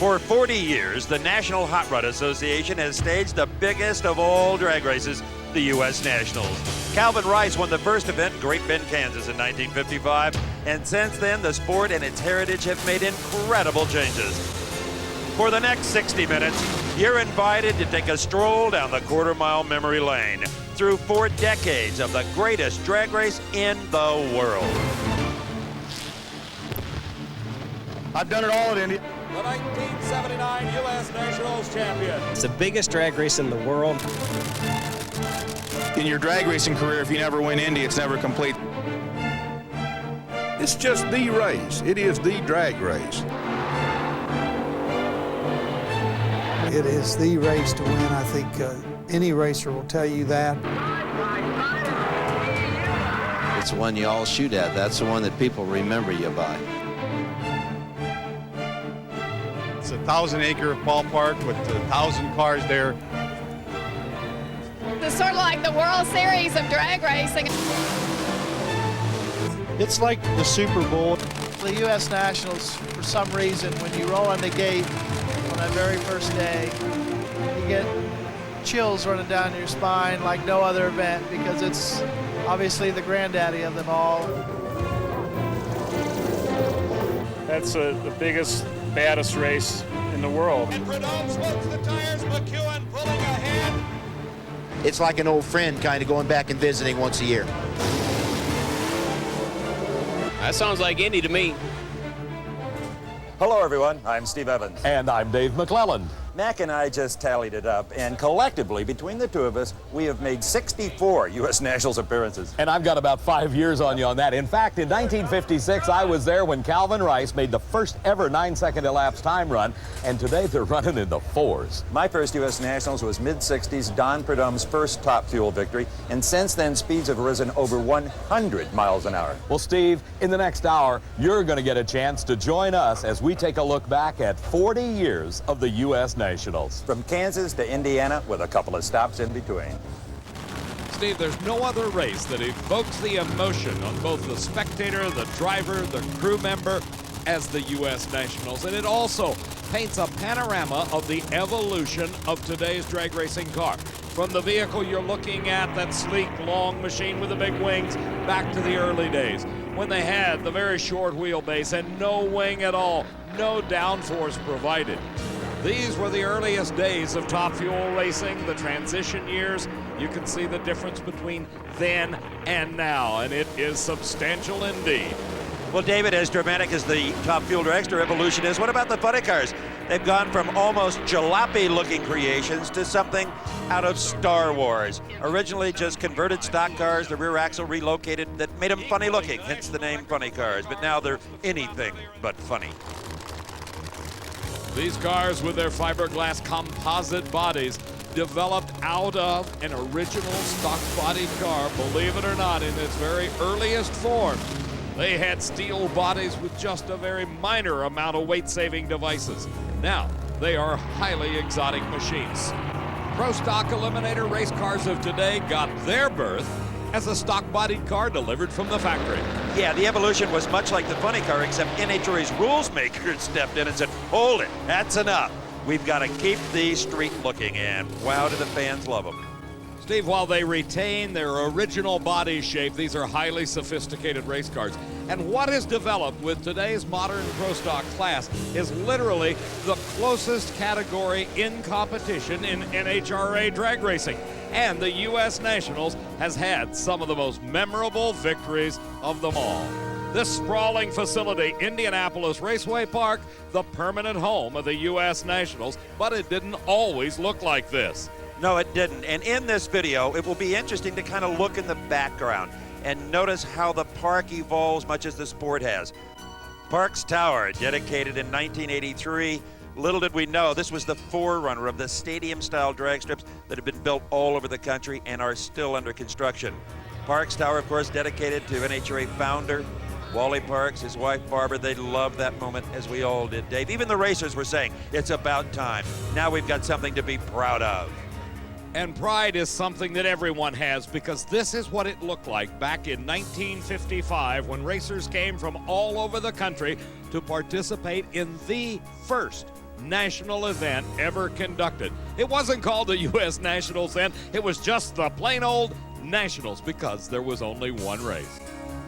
For 40 years, the National Hot Rod Association has staged the biggest of all drag races, the U.S. Nationals. Calvin Rice won the first event in Great Bend, Kansas in 1955, and since then, the sport and its heritage have made incredible changes. For the next 60 minutes, you're invited to take a stroll down the quarter-mile memory lane through 4 decades of the greatest drag race in the world. I've done it all at Indy. The 1979 U.S. Nationals champion. It's the biggest drag race in the world. In your drag racing career, if you never win Indy, it's never complete. It's just the race. It is the drag race. It is the race to win. I think any racer will tell you that. It's the one you all shoot at. That's the one that people remember you by. It's a 1,000-acre ballpark with 1,000 cars there. It's sort of like the World Series of drag racing. It's like the Super Bowl. The U.S. Nationals, for some reason, when you roll on the gate on that very first day, you get chills running down your spine like no other event, because it's obviously the granddaddy of them all. That's the biggest, baddest race in the world. And Prudhomme smokes the tires, McEwen pulling ahead. It's like an old friend kind of going back and visiting once a year. That sounds like Indy to me. Hello, everyone. I'm Steve Evans. And I'm Dave McClellan. Mac and I just tallied it up, and collectively, between the two of us, we have made 64 U.S. Nationals appearances. And I've got about 5 years on you on that. In fact, in 1956, I was there when Calvin Rice made the first ever 9-second elapsed time run, and today they're running in the 4s. My first U.S. Nationals was mid-60s, Don Prudhomme's first top fuel victory, and since then, speeds have risen over 100 miles an hour. Well, Steve, in the next hour, you're going to get a chance to join us as we take a look back at 40 years of the U.S. Nationals. From Kansas to Indiana, with a couple of stops in between. Steve, there's no other race that evokes the emotion on both the spectator, the driver, the crew member as the U.S. Nationals. And it also paints a panorama of the evolution of today's drag racing car. From the vehicle you're looking at, that sleek, long machine with the big wings, back to the early days when they had the very short wheelbase and no wing at all, no downforce provided. These were the earliest days of top fuel racing, the transition years. You can see the difference between then and now, and it is substantial indeed. Well, David, as dramatic as the top fuel dragster evolution is, what about the funny cars? They've gone from almost jalopy-looking creations to something out of Star Wars. Originally just converted stock cars, the rear axle relocated, that made them funny-looking, hence the name funny cars. But now they're anything but funny. These cars with their fiberglass composite bodies developed out of an original stock-bodied car, believe it or not, in its very earliest form. They had steel bodies with just a very minor amount of weight-saving devices. Now, they are highly exotic machines. Pro stock eliminator race cars of today got their birth as a stock-bodied car delivered from the factory. Yeah, the evolution was much like the funny car, except NHRA's rules makers stepped in and said, hold it, that's enough. We've got to keep these street looking, and wow, do the fans love them. Steve, while they retain their original body shape, these are highly sophisticated race cars. And what is developed with today's modern pro stock class is literally the closest category in competition in NHRA drag racing. And the U.S. Nationals has had some of the most memorable victories of them all. This sprawling facility, Indianapolis Raceway Park, the permanent home of the U.S. Nationals, but it didn't always look like this. No, it didn't. And in this video, it will be interesting to kind of look in the background and notice how the park evolves much as the sport has. Parks Tower, dedicated in 1983. Little did we know, this was the forerunner of the stadium-style drag strips that have been built all over the country and are still under construction. Parks Tower, of course, dedicated to NHRA founder Wally Parks, his wife Barbara. They loved that moment, as we all did, Dave. Even the racers were saying, it's about time. Now we've got something to be proud of. And pride is something that everyone has, because this is what it looked like back in 1955 when racers came from all over the country to participate in the first national event ever conducted. It wasn't called the U.S. Nationals then. It was just the plain old Nationals because there was only one race.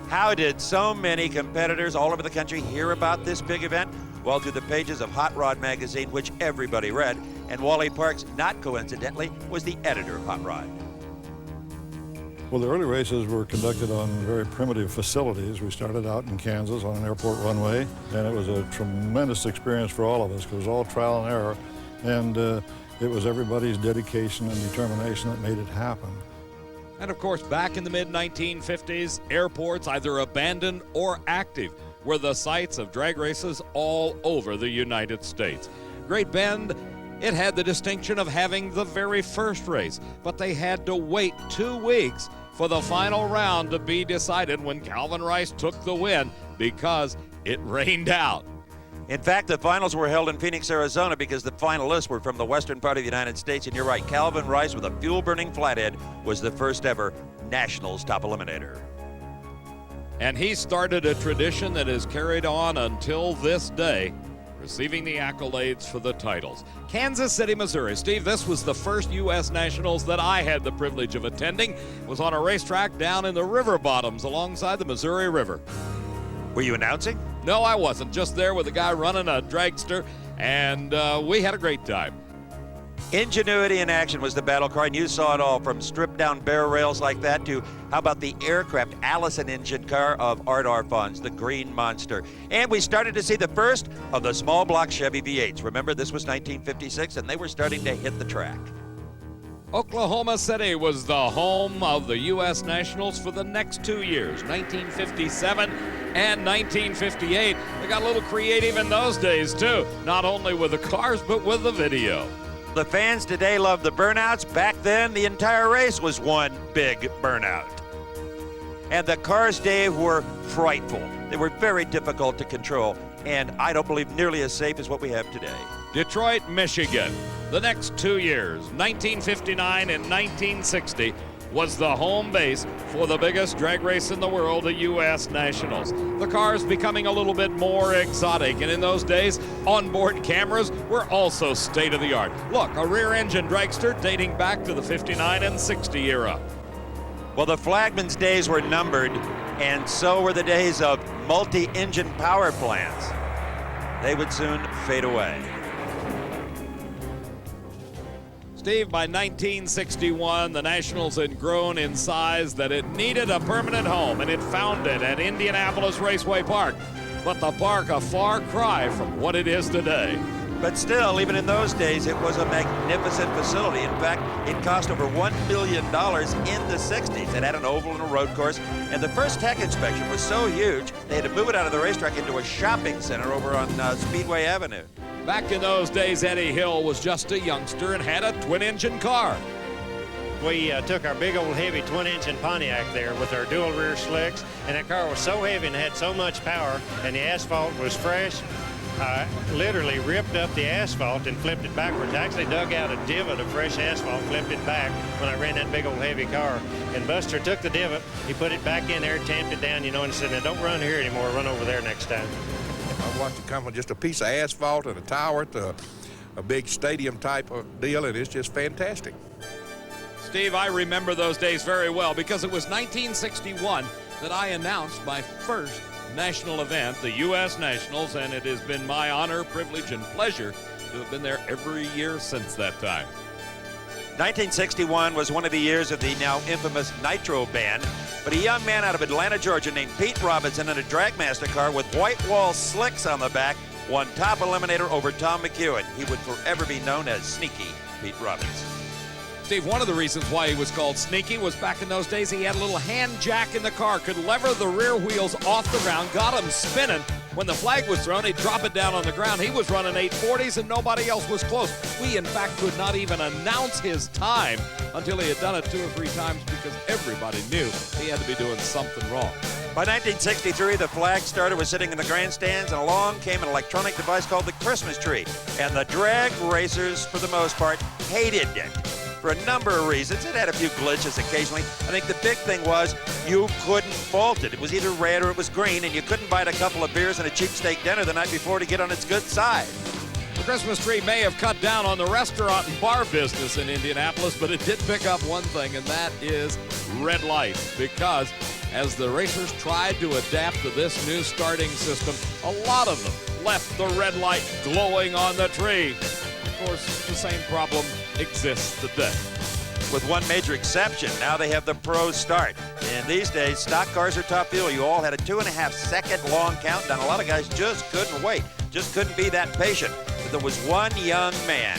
How did so many competitors all over the country hear about this big event? Well, through the pages of Hot Rod magazine, which everybody read, and Wally Parks, not coincidentally, was the editor of Hot Rod. Well, the early races were conducted on very primitive facilities. We started out in Kansas on an airport runway, and it was a tremendous experience for all of us because it was all trial and error, and it was everybody's dedication and determination that made it happen. And of course, back in the mid-1950s, airports, either abandoned or active, were the sites of drag races all over the United States. Great Bend, it had the distinction of having the very first race, but they had to wait 2 weeks for the final round to be decided when Calvin Rice took the win because it rained out. In fact, the finals were held in Phoenix, Arizona because the finalists were from the western part of the United States. And you're right, Calvin Rice with a fuel-burning flathead was the first ever Nationals top eliminator. And he started a tradition that is carried on until this day, receiving the accolades for the titles. Kansas City, Missouri. Steve, this was the first U.S. Nationals that I had the privilege of attending. It was on a racetrack down in the river bottoms alongside the Missouri River. Were you announcing? No, I wasn't. Just there with a guy running a dragster, and we had a great time. Ingenuity in action was the battle cry, and you saw it all from stripped-down bear rails like that to, how about the aircraft Allison engine car of Art Arfons, the Green Monster. And we started to see the first of the small block Chevy V8s. Remember, this was 1956, and they were starting to hit the track. Oklahoma City was the home of the U.S. Nationals for the next 2 years, 1957 and 1958. They got a little creative in those days, too, not only with the cars, but with the video. The fans today love the burnouts. Back then, the entire race was one big burnout. And the cars, Dave, were frightful. They were very difficult to control, and I don't believe nearly as safe as what we have today. Detroit, Michigan. The next 2 years, 1959 and 1960, was the home base for the biggest drag race in the world, the U.S. Nationals. The cars becoming a little bit more exotic, and in those days, onboard cameras were also state-of-the-art. Look, a rear-engine dragster dating back to the 59 and 60 era. Well, the flagman's days were numbered, and so were the days of multi-engine power plants. They would soon fade away. Steve, by 1961, the Nationals had grown in size that it needed a permanent home, and it found it at Indianapolis Raceway Park. But the park a far cry from what it is today. But still, even in those days, it was a magnificent facility. In fact, it cost over $1 million in the 60s. It had an oval and a road course, and the first tech inspection was so huge, they had to move it out of the racetrack into a shopping center over on Speedway Avenue. Back in those days, Eddie Hill was just a youngster and had a twin-engine car. We took our big old heavy twin-engine Pontiac there with our dual rear slicks, and that car was so heavy and had so much power, and the asphalt was fresh. I literally ripped up the asphalt and flipped it backwards. I actually dug out a divot of fresh asphalt, flipped it back when I ran that big old heavy car. And Buster took the divot, he put it back in there, tamped it down, you know, and said, now don't run here anymore, run over there next time. I watched it come from just a piece of asphalt and a tower to a big stadium type of deal, and it's just fantastic. Steve, I remember those days very well because it was 1961 that I announced my first national event, the U.S. Nationals, and it has been my honor, privilege, and pleasure to have been there every year since that time. 1961 was one of the years of the now infamous Nitro ban, but a young man out of Atlanta, Georgia named Pete Robinson in a Dragmaster car with white wall slicks on the back won top eliminator over Tom McEwen. He would forever be known as Sneaky Pete Robinson. Steve, one of the reasons why he was called Sneaky was back in those days he had a little hand jack in the car, could lever the rear wheels off the ground, got them spinning. When the flag was thrown, he'd drop it down on the ground. He was running 840s and nobody else was close. We, in fact, could not even announce his time until he had done it 2 or 3 times because everybody knew he had to be doing something wrong. By 1963, the flag starter was sitting in the grandstands, and along came an electronic device called the Christmas tree. And the drag racers, for the most part, hated it. For a number of reasons. It had a few glitches occasionally. I think the big thing was you couldn't fault it. It was either red or it was green, and you couldn't buy a couple of beers and a cheap steak dinner the night before to get on its good side. The Christmas tree may have cut down on the restaurant and bar business in Indianapolis, but it did pick up one thing, and that is red lights. Because as the racers tried to adapt to this new starting system, a lot of them left the red light glowing on the tree. Of course, the same problem exists today. With one major exception, now they have the pros start. And these days, stock cars are top fuel. You all had a 2.5-second long countdown. A lot of guys just couldn't wait, just couldn't be that patient. But there was one young man,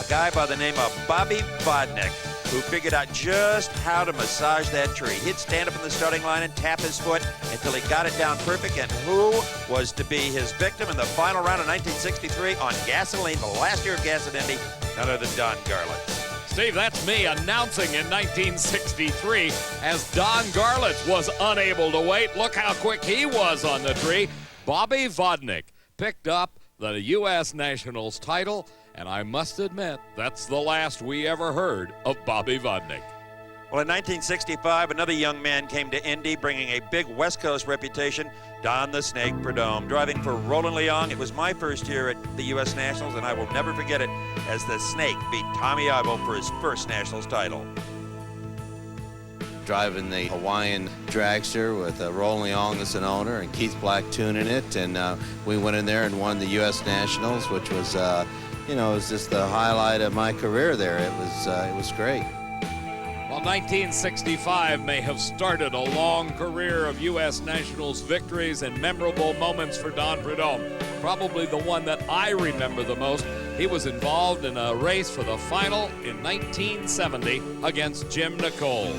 a guy by the name of Bobby Vodnik, who figured out just how to massage that tree. He'd stand up in the starting line and tap his foot until he got it down perfect. And who was to be his victim in the final round of 1963 on gasoline, the last year of gas at Indy? None other than Don Garlits. Steve, that's me announcing in 1963 as Don Garlits was unable to wait. Look how quick he was on the tree. Bobby Vodnik picked up the U.S. Nationals title, and I must admit, that's the last we ever heard of Bobby Vodnik. Well, in 1965, another young man came to Indy, bringing a big West Coast reputation, Don the Snake Prudhomme, driving for Roland Leong. It was my first year at the U.S. Nationals, and I will never forget it, as the Snake beat Tommy Ivo for his first Nationals title. Driving the Hawaiian dragster with Roland Leong as an owner and Keith Black tuning it, and we went in there and won the U.S. Nationals, which was, you know, it was just the highlight of my career there. It was great. Well, 1965 may have started a long career of U.S. Nationals victories and memorable moments for Don Prudhomme. Probably the one that I remember the most. He was involved in a race for the final in 1970 against Jim Nicole.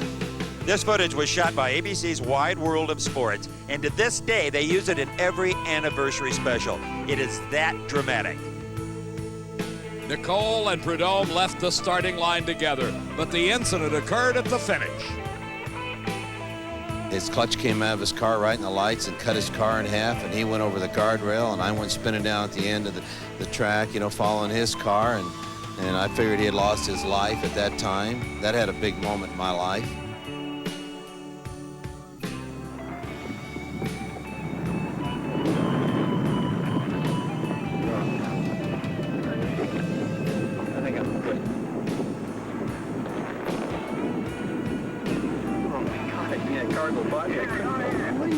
This footage was shot by ABC's Wide World of Sports, and to this day, they use it in every anniversary special. It is that dramatic. Nicole and Prudhomme left the starting line together, but the incident occurred at the finish. His clutch came out of his car right in the lights and cut his car in half, and he went over the guardrail, and I went spinning down at the end of the track, you know, following his car, and I figured he had lost his life at that time. That had a big moment in my life.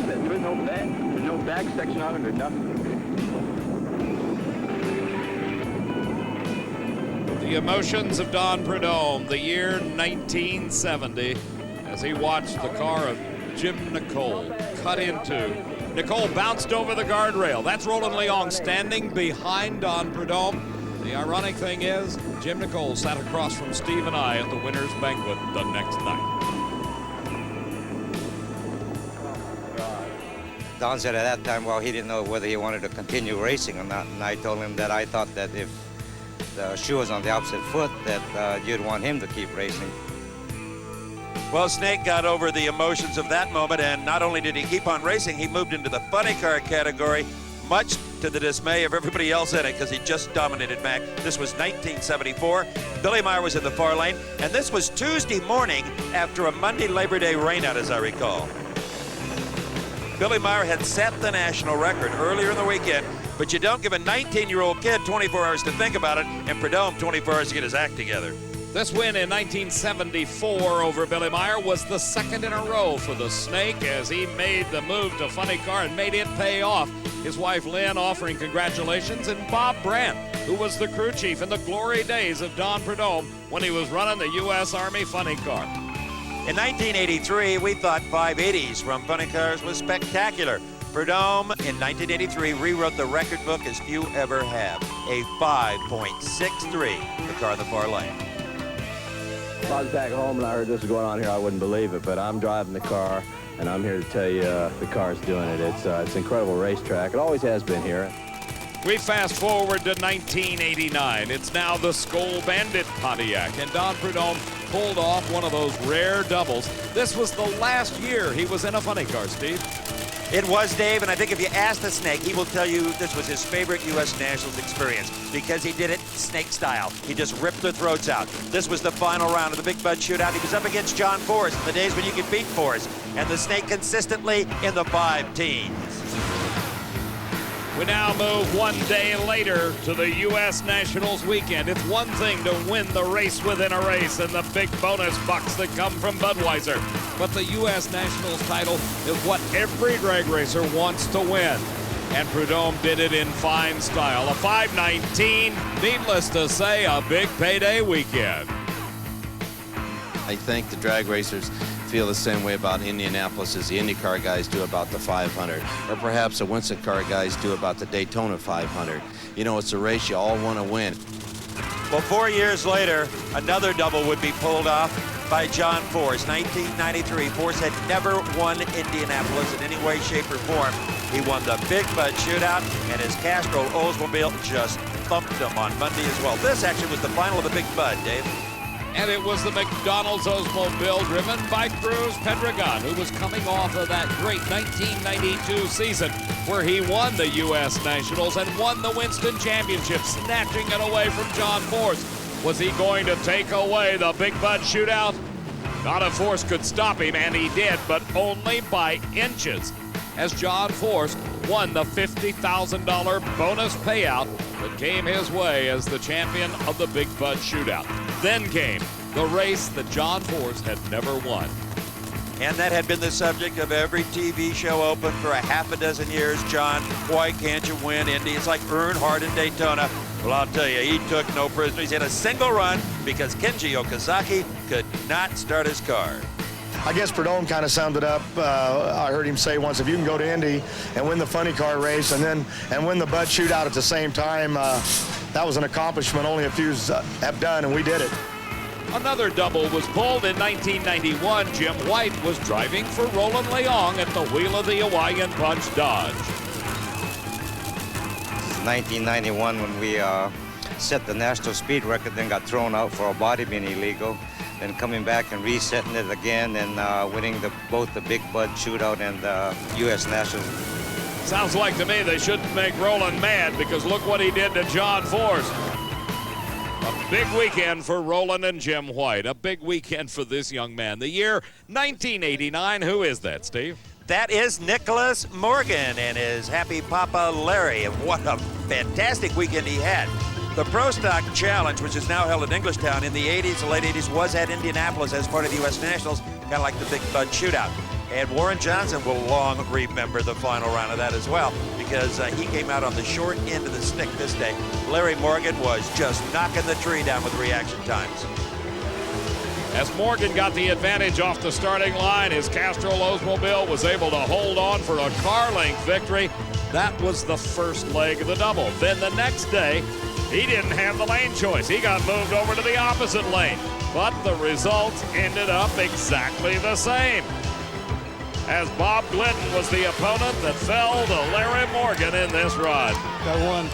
There's no back section on it or nothing. The emotions of Don Prudhomme, the year 1970, as he watched the car of Jim Nicole cut into. Nicole bounced over the guardrail. That's Roland Leong standing behind Don Prudhomme. The ironic thing is, Jim Nicole sat across from Steve and I at the winner's banquet the next night. Don said at that time, well, he didn't know whether he wanted to continue racing or not, and I told him that I thought that if the shoe was on the opposite foot, that you'd want him to keep racing. Well, Snake got over the emotions of that moment, and not only did he keep on racing, he moved into the funny car category, much to the dismay of everybody else in it, because he just dominated Mac. This was 1974. Billy Meyer was in the far lane, and this was Tuesday morning after a Monday Labor Day rainout, as I recall. Billy Meyer had set the national record earlier in the weekend, but you don't give a 19-year-old kid 24 hours to think about it, and Prudhomme 24 hours to get his act together. This win in 1974 over Billy Meyer was the second in a row for the Snake as he made the move to funny car and made it pay off. His wife Lynn offering congratulations, and Bob Brandt, who was the crew chief in the glory days of Don Prudhomme when he was running the U.S. Army funny car. In 1983, we thought 580s from funny cars was spectacular. Prudhomme in 1983 rewrote the record book as few ever have. A 5.63, the car in the far lane. If I was back home and I heard this was going on here, I wouldn't believe it, but I'm driving the car, and I'm here to tell you the car's doing it. It's an incredible racetrack. It always has been here. We fast forward to 1989. It's now the Skoal Bandit Pontiac, and Don Prudhomme pulled off one of those rare doubles. This was the last year he was in a funny car, Steve. It was, Dave, and I think if you ask the Snake, he will tell you this was his favorite U.S. Nationals experience because he did it Snake style. He just ripped their throats out. This was the final round of the Big Bud Shootout. He was up against John Forrest in the days when you could beat Forrest, and the Snake consistently in the 5 teens. We now move one day later to the U.S. Nationals weekend. It's one thing to win the race within a race and the big bonus bucks that come from Budweiser. But the U.S. Nationals title is what every drag racer wants to win. And Prudhomme did it in fine style. A 5:19, needless to say, a big payday weekend. I think the drag racers feel the same way about Indianapolis as the IndyCar guys do about the 500, or perhaps the Winston car guys do about the Daytona 500. You know, it's a race you all want to win. Well, 4 years later, another double would be pulled off by John Force. 1993, Force had never won Indianapolis in any way, shape, or form. He won the Big Bud Shootout, and his Castrol Oldsmobile just thumped him on Monday as well. This actually was the final of the Big Bud, Dave. And it was the McDonald's Oldsmobile driven by Cruz Pedregon, who was coming off of that great 1992 season where he won the U.S. Nationals and won the Winston Championship, snatching it away from John Force. Was he going to take away the Big Bud Shootout? Not if Force could stop him, and he did, but only by inches, as John Force won the $50,000 bonus payout that came his way as the champion of the Big Bud Shootout. Then came the race that John Force had never won. And that had been the subject of every TV show open for a half a dozen years. John, why can't you win Indy? It's like Earnhardt in Daytona. Well, I'll tell you, he took no prisoners. He had a single run because Kenji Okazaki could not start his car. I guess Prudhomme kind of summed it up. I heard him say once, if you can go to Indy and win the funny car race and win the Bud Shootout at the same time, that was an accomplishment only a few have done, and we did it. Another double was pulled in 1991. Jim White was driving for Roland Leong at the wheel of the Hawaiian Punch Dodge. 1991 when we set the national speed record, then got thrown out for a body being illegal. Then coming back and resetting it again and winning both the Big Bud Shootout and the U.S. Nationals. Sounds like to me they shouldn't make Roland mad, because look what he did to John Force. A big weekend for Roland and Jim White. A big weekend for this young man. The year 1989. Who is that, Steve? That is Nicholas Morgan and his happy papa Larry. And what a fantastic weekend he had. The Pro Stock Challenge, which is now held in Englishtown, in the 80s, the late 80s, was at Indianapolis as part of the U.S. Nationals, kind of like the Big Bud Shootout. And Warren Johnson will long remember the final round of that as well, because he came out on the short end of the stick this day. Larry Morgan was just knocking the tree down with reaction times. As Morgan got the advantage off the starting line, his Castrol Oldsmobile was able to hold on for a car-length victory. That was the first leg of the double. Then the next day, he didn't have the lane choice. He got moved over to the opposite lane. But the results ended up exactly the same, as Bob Glidden was the opponent that fell to Larry Morgan in this run. I won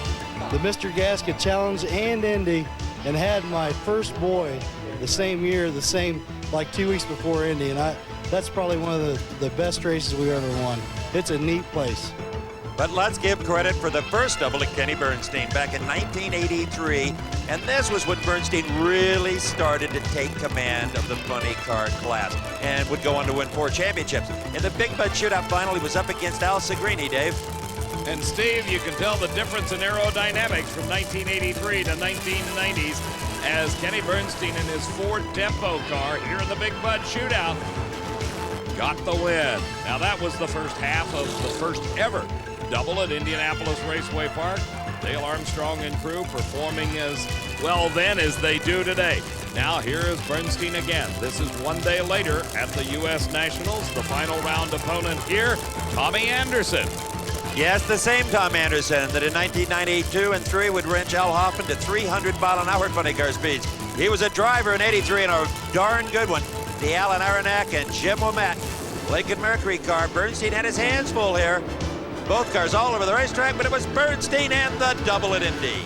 the Mr. Gasket Challenge and Indy, and had my first boy the same year, like 2 weeks before Indy, and that's probably one of the best races we've ever won. It's a neat place. But let's give credit for the first double to Kenny Bernstein back in 1983. And this was when Bernstein really started to take command of the funny car class and would go on to win 4 championships. In the Big Bud Shootout final, he was up against Al Segrini, Dave. And Steve, you can tell the difference in aerodynamics from 1983 to 1990s, as Kenny Bernstein in his Ford Tempo car here in the Big Bud Shootout got the win. Now that was the first half of the first ever double at Indianapolis Raceway Park. Dale Armstrong and crew performing as well then as they do today. Now here is Bernstein again. This is one day later at the U.S. Nationals. The final round opponent here, Tommy Anderson. Yes, the same Tom Anderson that in 1992 and 3 would wrench Al Hoffman to 300-mile-an-hour funny car speeds. He was a driver in 83 and a darn good one. The Alan Aronak and Jim Womack Lincoln Mercury car. Bernstein had his hands full here. Both cars all over the racetrack, but it was Bernstein and the double at Indy.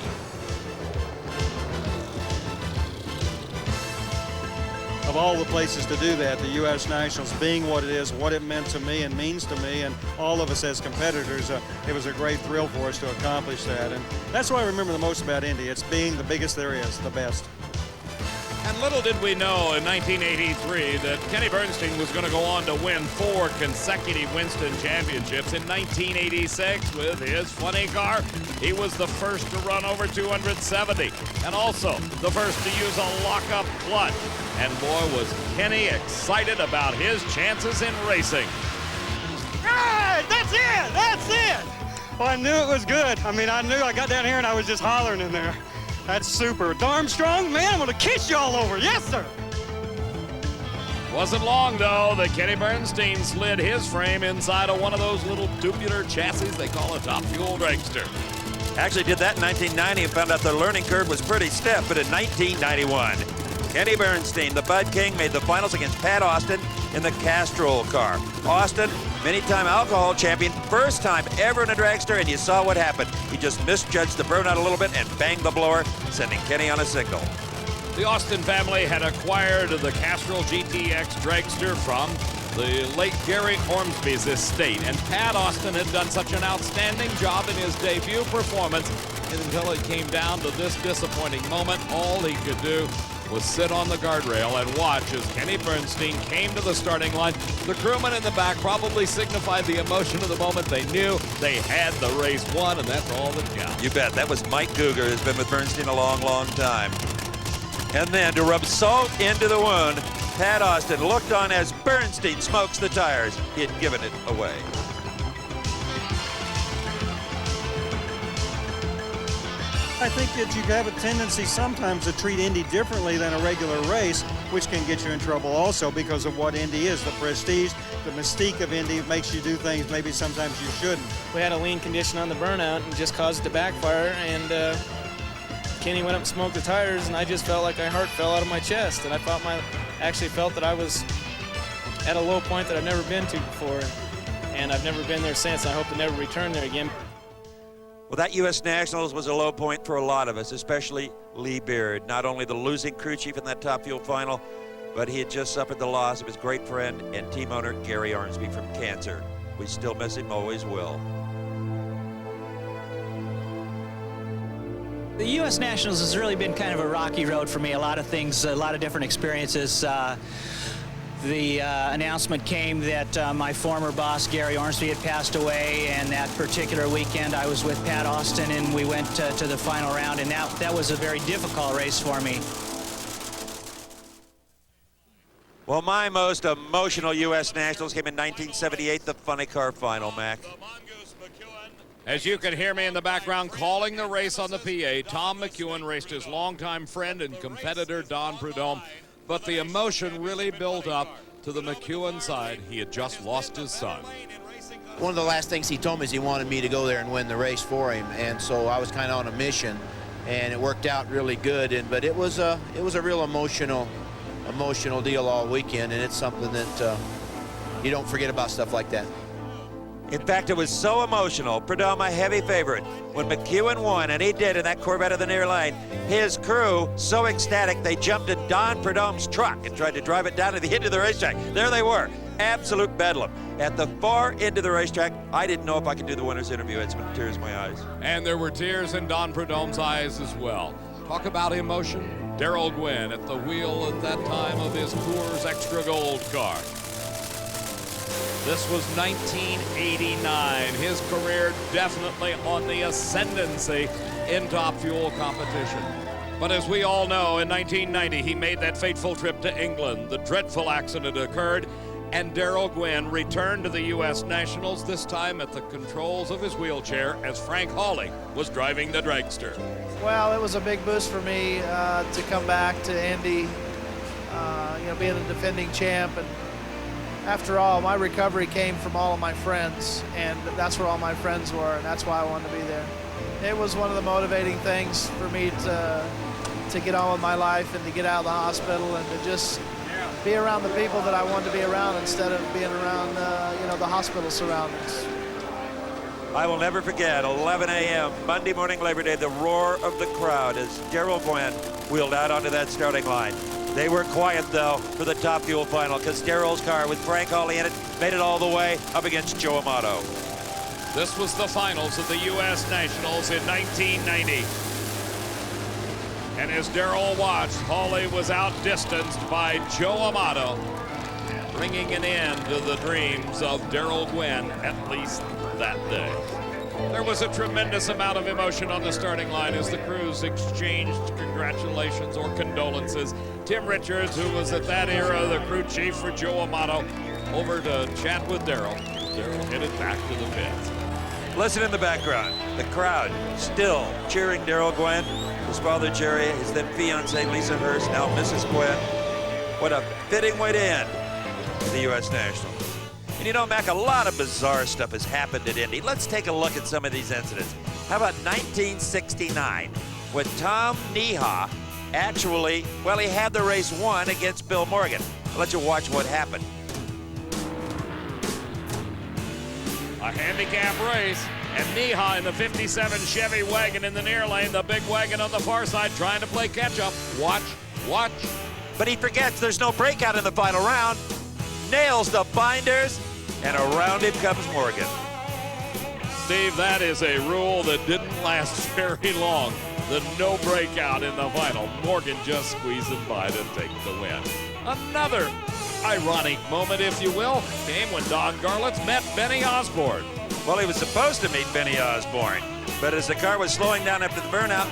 Of all the places to do that, the U.S. Nationals being what it is, what it meant to me and means to me, and all of us as competitors, it was a great thrill for us to accomplish that. And that's what I remember the most about Indy. It's being the biggest there is, the best. And little did we know in 1983 that Kenny Bernstein was going to go on to win 4 consecutive Winston championships. In 1986, with his funny car, he was the first to run over 270, and also the first to use a lock-up clutch. And boy, was Kenny excited about his chances in racing. Right, that's it, that's it. Well, I knew it was good. I mean, I knew I got down here and I was just hollering in there. That's super. Darmstrong, man, I'm gonna kiss you all over. Yes, sir. Wasn't long, though, that Kenny Bernstein slid his frame inside of one of those little tubular chassis they call a top fuel dragster. Actually did that in 1990 and found out the learning curve was pretty stiff, but in 1991, Kenny Bernstein, the Bud King, made the finals against Pat Austin in the Castrol car. Austin, many-time alcohol champion, first time ever in a dragster, and you saw what happened. He just misjudged the burnout a little bit and banged the blower, sending Kenny on a single. The Austin family had acquired the Castrol GTX dragster from the late Gary Ormsby's estate, and Pat Austin had done such an outstanding job in his debut performance until it came down to this disappointing moment. All he could do was sit on the guardrail and watch as Kenny Bernstein came to the starting line. The crewman in the back probably signified the emotion of the moment. They knew they had the race won, and that's all that counts. You bet. That was Mike Guger, who's been with Bernstein a long, long time. And then to rub salt into the wound, Pat Austin looked on as Bernstein smokes the tires. He had given it away. I think that you have a tendency sometimes to treat Indy differently than a regular race, which can get you in trouble also because of what Indy is. The prestige, the mystique of Indy makes you do things maybe sometimes you shouldn't. We had a lean condition on the burnout and just caused it to backfire, and Kenny went up and smoked the tires, and I just felt like my heart fell out of my chest, and I actually felt that I was at a low point that I've never been to before, and I've never been there since. I hope to never return there again. Well, that U.S. Nationals was a low point for a lot of us, especially Lee Beard. Not only the losing crew chief in that Top Fuel final, but he had just suffered the loss of his great friend and team owner, Gary Ormsby, from cancer. We still miss him, always will. The U.S. Nationals has really been kind of a rocky road for me. A lot of things, a lot of different experiences. The announcement came that my former boss, Gary Ormsby, had passed away, and that particular weekend I was with Pat Austin, and we went to the final round, and that was a very difficult race for me. Well, my most emotional U.S. Nationals came in 1978, the funny car final, Mac. As you can hear me in the background calling the race on the PA, Tom McEwen raced his longtime friend and competitor, Don Prudhomme. But the emotion really built up to the McEwen side. He had just lost his son. One of the last things he told me is he wanted me to go there and win the race for him, and so I was kind of on a mission, and it worked out really good. But it was a real emotional deal all weekend, and it's something that you don't forget about stuff like that. In fact, it was so emotional. Prudhomme, a heavy favorite. When McEwen won, and he did in that Corvette of the near lane, his crew, so ecstatic, they jumped in Don Prudhomme's truck and tried to drive it down to the end of the racetrack. There they were, absolute bedlam. At the far end of the racetrack, I didn't know if I could do the winner's interview. It's been tears in my eyes. And there were tears in Don Prudhomme's eyes as well. Talk about emotion. Darrell Gwynn at the wheel at that time of his Coors Extra Gold car. This was 1989. His career definitely on the ascendancy in Top Fuel competition. But as we all know, in 1990, he made that fateful trip to England. The dreadful accident occurred, and Darrell Gwynn returned to the U.S. Nationals, this time at the controls of his wheelchair as Frank Hawley was driving the dragster. Well, it was a big boost for me to come back to Indy, being a defending champ. And after all, my recovery came from all of my friends, and that's where all my friends were, and that's why I wanted to be there. It was one of the motivating things for me to get on with my life and to get out of the hospital and to just be around the people that I wanted to be around instead of being around, the hospital surroundings. I will never forget, 11 a.m., Monday morning, Labor Day, the roar of the crowd as Darrell Gwynn wheeled out onto that starting line. They were quiet, though, for the Top Fuel final, because Darrell's car with Frank Hawley in it made it all the way up against Joe Amato. This was the finals of the U.S. Nationals in 1990. And as Darrell watched, Hawley was outdistanced by Joe Amato, bringing an end to the dreams of Darrell Gwynn, at least that day. There was a tremendous amount of emotion on the starting line as the crews exchanged congratulations or condolences. Tim Richards, who was at that era the crew chief for Joe Amato, over to chat with Darrell. Darrell headed back to the pits. Listen in the background. The crowd still cheering Darrell Gwynn, his father Jerry, his then fiancee Lisa Hurst, now Mrs. Gwynn. What a fitting way to end the U.S. Nationals. And you know, Mac, a lot of bizarre stuff has happened at Indy. Let's take a look at some of these incidents. How about 1969, when Tom Neha actually, well, he had the race won against Bill Morgan. I'll let you watch what happened. A handicap race, and Neha in the 57 Chevy wagon in the near lane, the big wagon on the far side trying to play catch-up. Watch, watch. But he forgets there's no breakout in the final round. Nails the binders, and around him comes Morgan. Steve, that is a rule that didn't last very long. The no breakout in the final. Morgan just squeezing by to take the win. Another ironic moment, if you will, came when Don Garlits met Benny Osborne. Well, he was supposed to meet Benny Osborne, but as the car was slowing down after the burnout,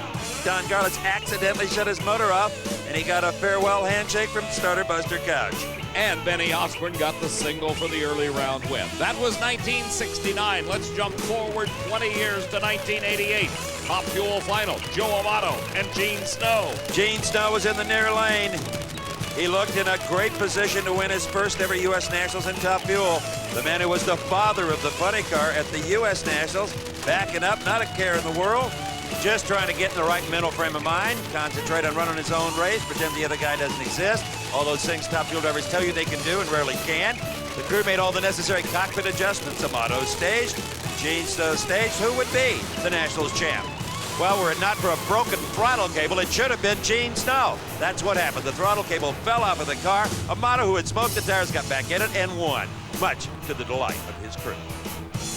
Don Garlits accidentally shut his motor off, and he got a farewell handshake from starter Buster Couch. And Benny Osborne got the single for the early round win. That was 1969. Let's jump forward 20 years to 1988. Top Fuel final, Joe Amato and Gene Snow. Gene Snow was in the near lane. He looked in a great position to win his first ever U.S. Nationals in Top Fuel. The man who was the father of the funny car at the U.S. Nationals, backing up, not a care in the world, just trying to get in the right mental frame of mind, concentrate on running his own race, pretend the other guy doesn't exist. All those things Top Fuel drivers tell you they can do and rarely can. The crew made all the necessary cockpit adjustments. Amato staged, Gene Snow staged. Who would be the Nationals champ? Well, were it not for a broken throttle cable, it should have been Gene Snow. That's what happened. The throttle cable fell off of the car. Amato, who had smoked the tires, got back in it and won, much to the delight of his crew.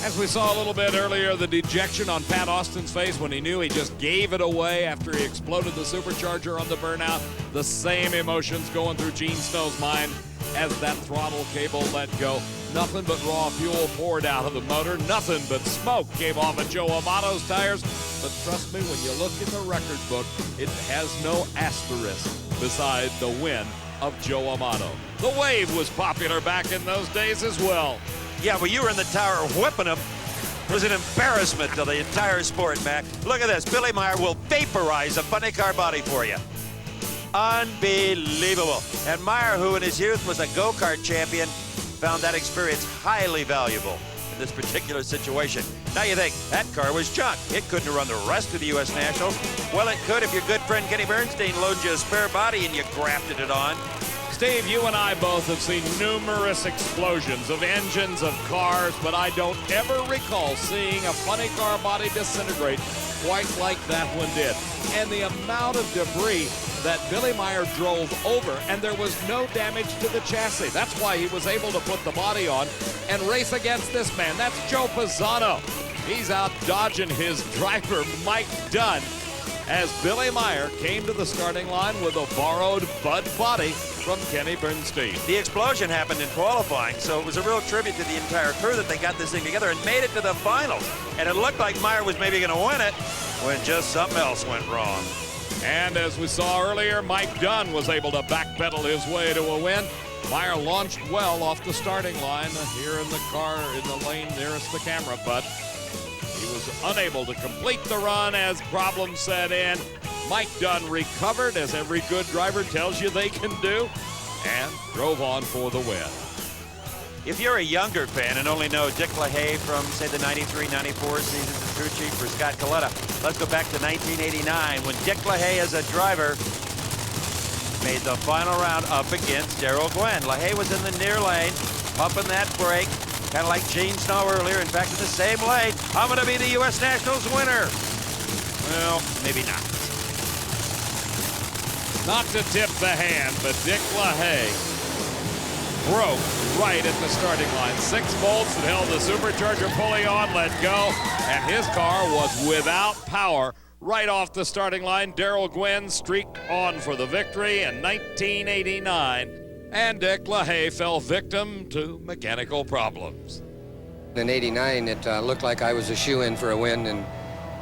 As we saw a little bit earlier, the dejection on Pat Austin's face when he knew he just gave it away after he exploded the supercharger on the burnout. The same emotions going through Gene Snow's mind as that throttle cable let go. Nothing but raw fuel poured out of the motor. Nothing but smoke came off of Joe Amato's tires. But trust me, when you look in the record book, it has no asterisk beside the win of Joe Amato. The Wave was popular back in those days as well. Yeah, well, you were in the tower whipping him. It was an embarrassment to the entire sport, Mac. Look at this. Billy Meyer will vaporize a funny car body for you. Unbelievable. And Meyer, who in his youth was a go-kart champion, found that experience highly valuable in this particular situation. Now you think, that car was junk. It couldn't run the rest of the U.S. Nationals. Well, it could if your good friend Kenny Bernstein loaned you a spare body and you grafted it on. Steve, you and I both have seen numerous explosions of engines, of cars, but I don't ever recall seeing a funny car body disintegrate quite like that one did. And the amount of debris that Billy Meyer drove over, and there was no damage to the chassis. That's why he was able to put the body on and race against this man. That's Joe Pisano. He's out dodging his driver, Mike Dunn, as Billy Meyer came to the starting line with a borrowed Bud body from Kenny Bernstein. The explosion happened in qualifying, so it was a real tribute to the entire crew that they got this thing together and made it to the finals. And it looked like Meyer was maybe going to win it when just something else went wrong. And as we saw earlier, Mike Dunn was able to backpedal his way to a win. Meyer launched well off the starting line here in the car in the lane nearest the camera, but he was unable to complete the run as problems set in. Mike Dunn recovered, as every good driver tells you they can do, and drove on for the win. If you're a younger fan and only know Dick LaHaye from, say, the 93-94 seasons as crew chief for Scott Kalitta, let's go back to 1989 when Dick LaHaye as a driver made the final round up against Darrell Gwynn. LaHaye was in the near lane, pumping that brake, kind of like Gene Snow earlier. In fact, in the same lane, I'm going to be the U.S. Nationals winner. Well, maybe not. Not to tip the hand, but Dick LaHaye broke right at the starting line. 6 bolts that held the supercharger pulley on, let go, and his car was without power Right off the starting line, Darrell Gwynn streaked on for the victory in 1989, and Dick LaHaye fell victim to mechanical problems. In '89, it looked like I was a shoe-in for a win,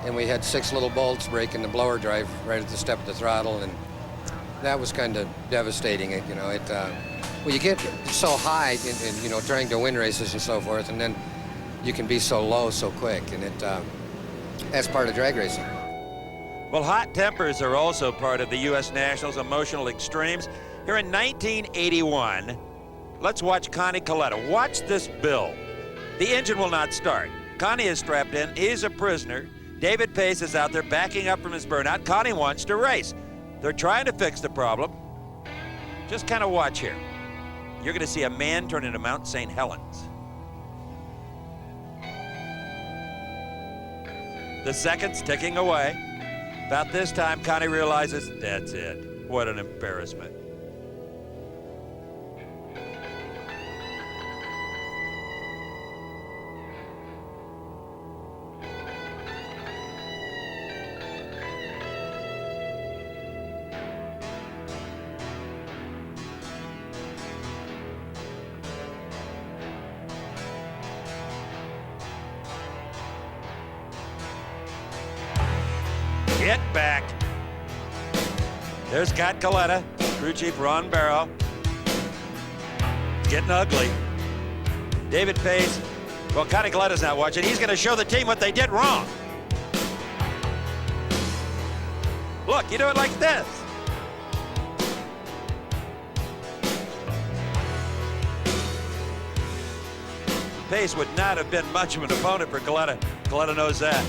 and we had 6 little bolts break in the blower drive right at the step of the throttle, and that was kind of devastating. Well, you get so high in trying to win races and so forth, and then you can be so low so quick, and that's part of drag racing. Well, hot tempers are also part of the U.S. Nationals' emotional extremes. Here in 1981, let's watch Connie Kalitta. Watch this build. The engine will not start. Connie is strapped in. He's a prisoner. David Pace is out there backing up from his burnout. Connie wants to race. They're trying to fix the problem. Just kind of watch here. You're going to see a man turn into Mount St. Helens. The seconds ticking away. About this time, Connie realizes, that's it. What an embarrassment. Get back. There's Scott Kalitta, crew chief Ron Barrow. It's getting ugly. David Pace. Well, Connie Kalitta's not watching. He's going to show the team what they did wrong. Look, you do it like this. Pace would not have been much of an opponent for Kalitta. Kalitta knows that.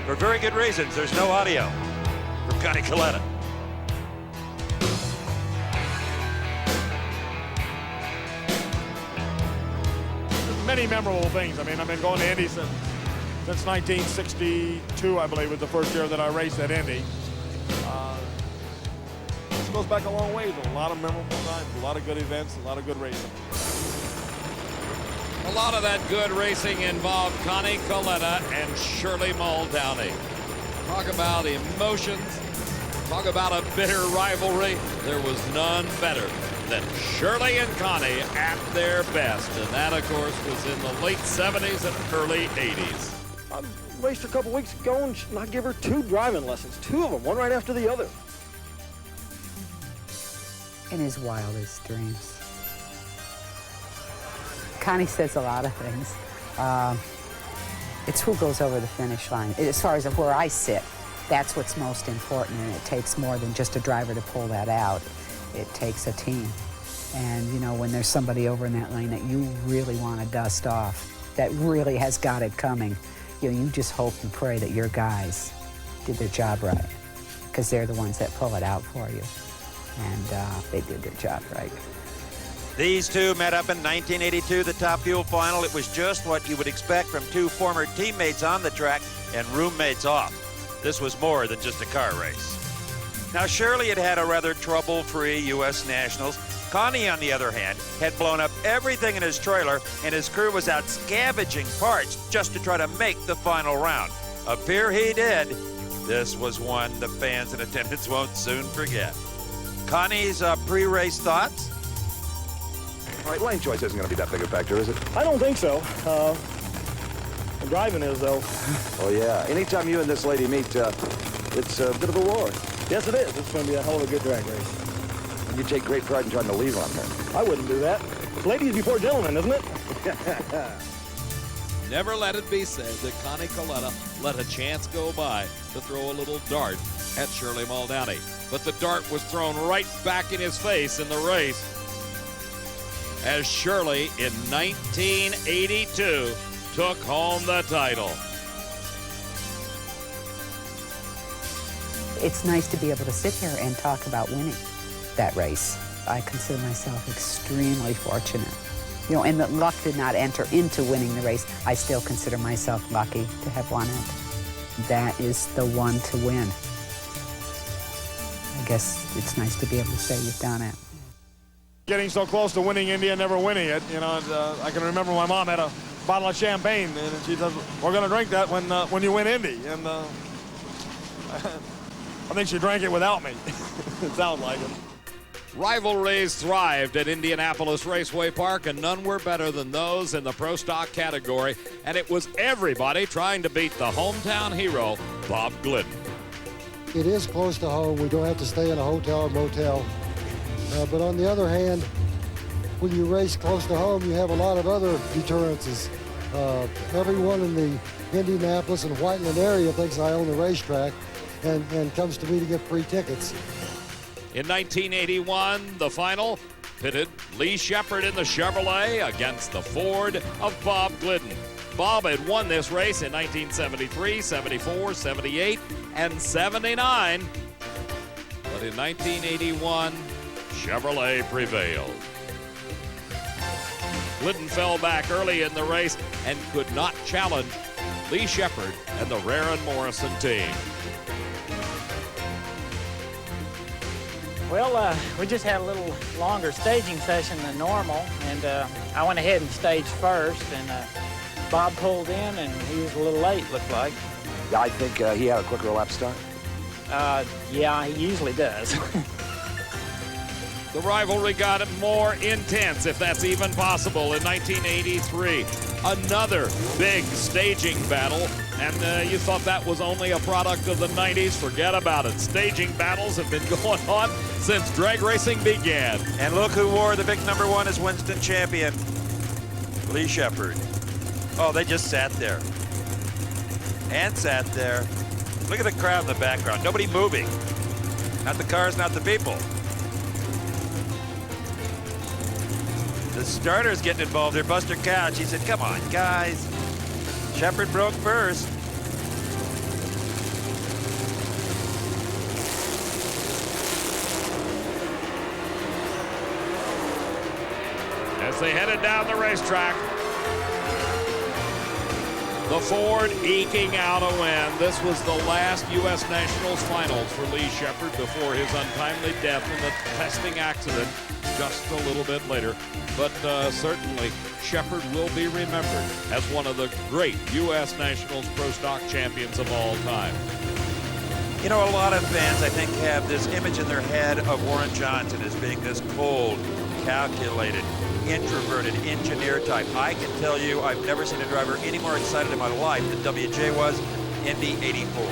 For very good reasons, there's no audio from Connie Kalitta. Many memorable things. I mean, I've been going to Indy since 1962, I believe, was the first year that I raced at Indy. This goes back a long way. A lot of memorable times, a lot of good events, a lot of good racing. A lot of that good racing involved Connie Kalitta and Shirley Muldowney. Talk about emotions, talk about a bitter rivalry. There was none better than Shirley and Connie at their best. And that, of course, was in the late 70s and early 80s. I raced her a couple weeks ago and I give her 2 driving lessons, 2 of them, one right after the other. In his wildest dreams. Connie says a lot of things. It's who goes over the finish line. As far as where I sit, that's what's most important, and it takes more than just a driver to pull that out. It takes a team. And, you know, when there's somebody over in that lane that you really want to dust off, that really has got it coming, you know, you just hope and pray that your guys did their job right, because they're the ones that pull it out for you. And they did their job right. These two met up in 1982, the Top Fuel final. It was just what you would expect from 2 former teammates on the track and roommates off. This was more than just a car race. Now, Shirley had had a rather trouble-free U.S. Nationals. Connie, on the other hand, had blown up everything in his trailer, and his crew was out scavenging parts just to try to make the final round. Appear he did. This was one the fans in attendance won't soon forget. Connie's pre-race thoughts? All right, lane choice isn't going to be that big a factor, is it? I don't think so. Driving is, though. Oh, yeah. Anytime you and this lady meet, it's a bit of a war. Yes, it is. It's going to be a hell of a good drag race. And you take great pride in trying to lead on her. I wouldn't do that. Ladies before gentlemen, isn't it? Never let it be said that Connie Kalitta let a chance go by to throw a little dart at Shirley Muldowney. But the dart was thrown right back in his face in the race, as Shirley in 1982 took home the title. It's nice to be able to sit here and talk about winning that race. I consider myself extremely fortunate. You know, and the luck did not enter into winning the race. I still consider myself lucky to have won it. That is the one to win. I guess it's nice to be able to say you've done it. Getting so close to winning Indy and never winning it, you know, I can remember my mom had a bottle of champagne, and she says, we're going to drink that when you win Indy. And I think she drank it without me. It sounds like it. Rivalries thrived at Indianapolis Raceway Park, and none were better than those in the Pro Stock category. And it was everybody trying to beat the hometown hero, Bob Glidden. It is close to home. We don't have to stay in a hotel or motel. But on the other hand, when you race close to home, you have a lot of other deterrences. Everyone in the Indianapolis and Whiteland area thinks I own the racetrack and comes to me to get free tickets. In 1981, the final pitted Lee Shepard in the Chevrolet against the Ford of Bob Glidden. Bob had won this race in 1973, 74, 78, and 79. But in 1981, Chevrolet prevailed. Glidden fell back early in the race and could not challenge Lee Shepard and the Rare & Morrison team. Well, we just had a little longer staging session than normal, and I went ahead and staged first, and Bob pulled in, and he was a little late, looked like. Yeah, I think he had a quicker lap start. Yeah, he usually does. The rivalry got more intense, if that's even possible, in 1983. Another big staging battle, and you thought that was only a product of the 90s. Forget about it. Staging battles have been going on since drag racing began. And look who wore the big #1 as Winston champion, Lee Shepard. Oh, they just sat there. And sat there. Look at the crowd in the background. Nobody moving. Not the cars, not the people. The starter's getting involved there. Buster Couch, he said, come on, guys. Shepard broke first. As they headed down the racetrack, the Ford eking out a win. This was the last U.S. Nationals finals for Lee Shepard before his untimely death in the testing accident just a little bit later. But certainly, Shepard will be remembered as one of the great U.S. Nationals Pro Stock champions of all time. You know, a lot of fans, I think, have this image in their head of Warren Johnson as being this cold, calculated, introverted engineer type. I can tell you I've never seen a driver any more excited in my life than WJ was Indy '84.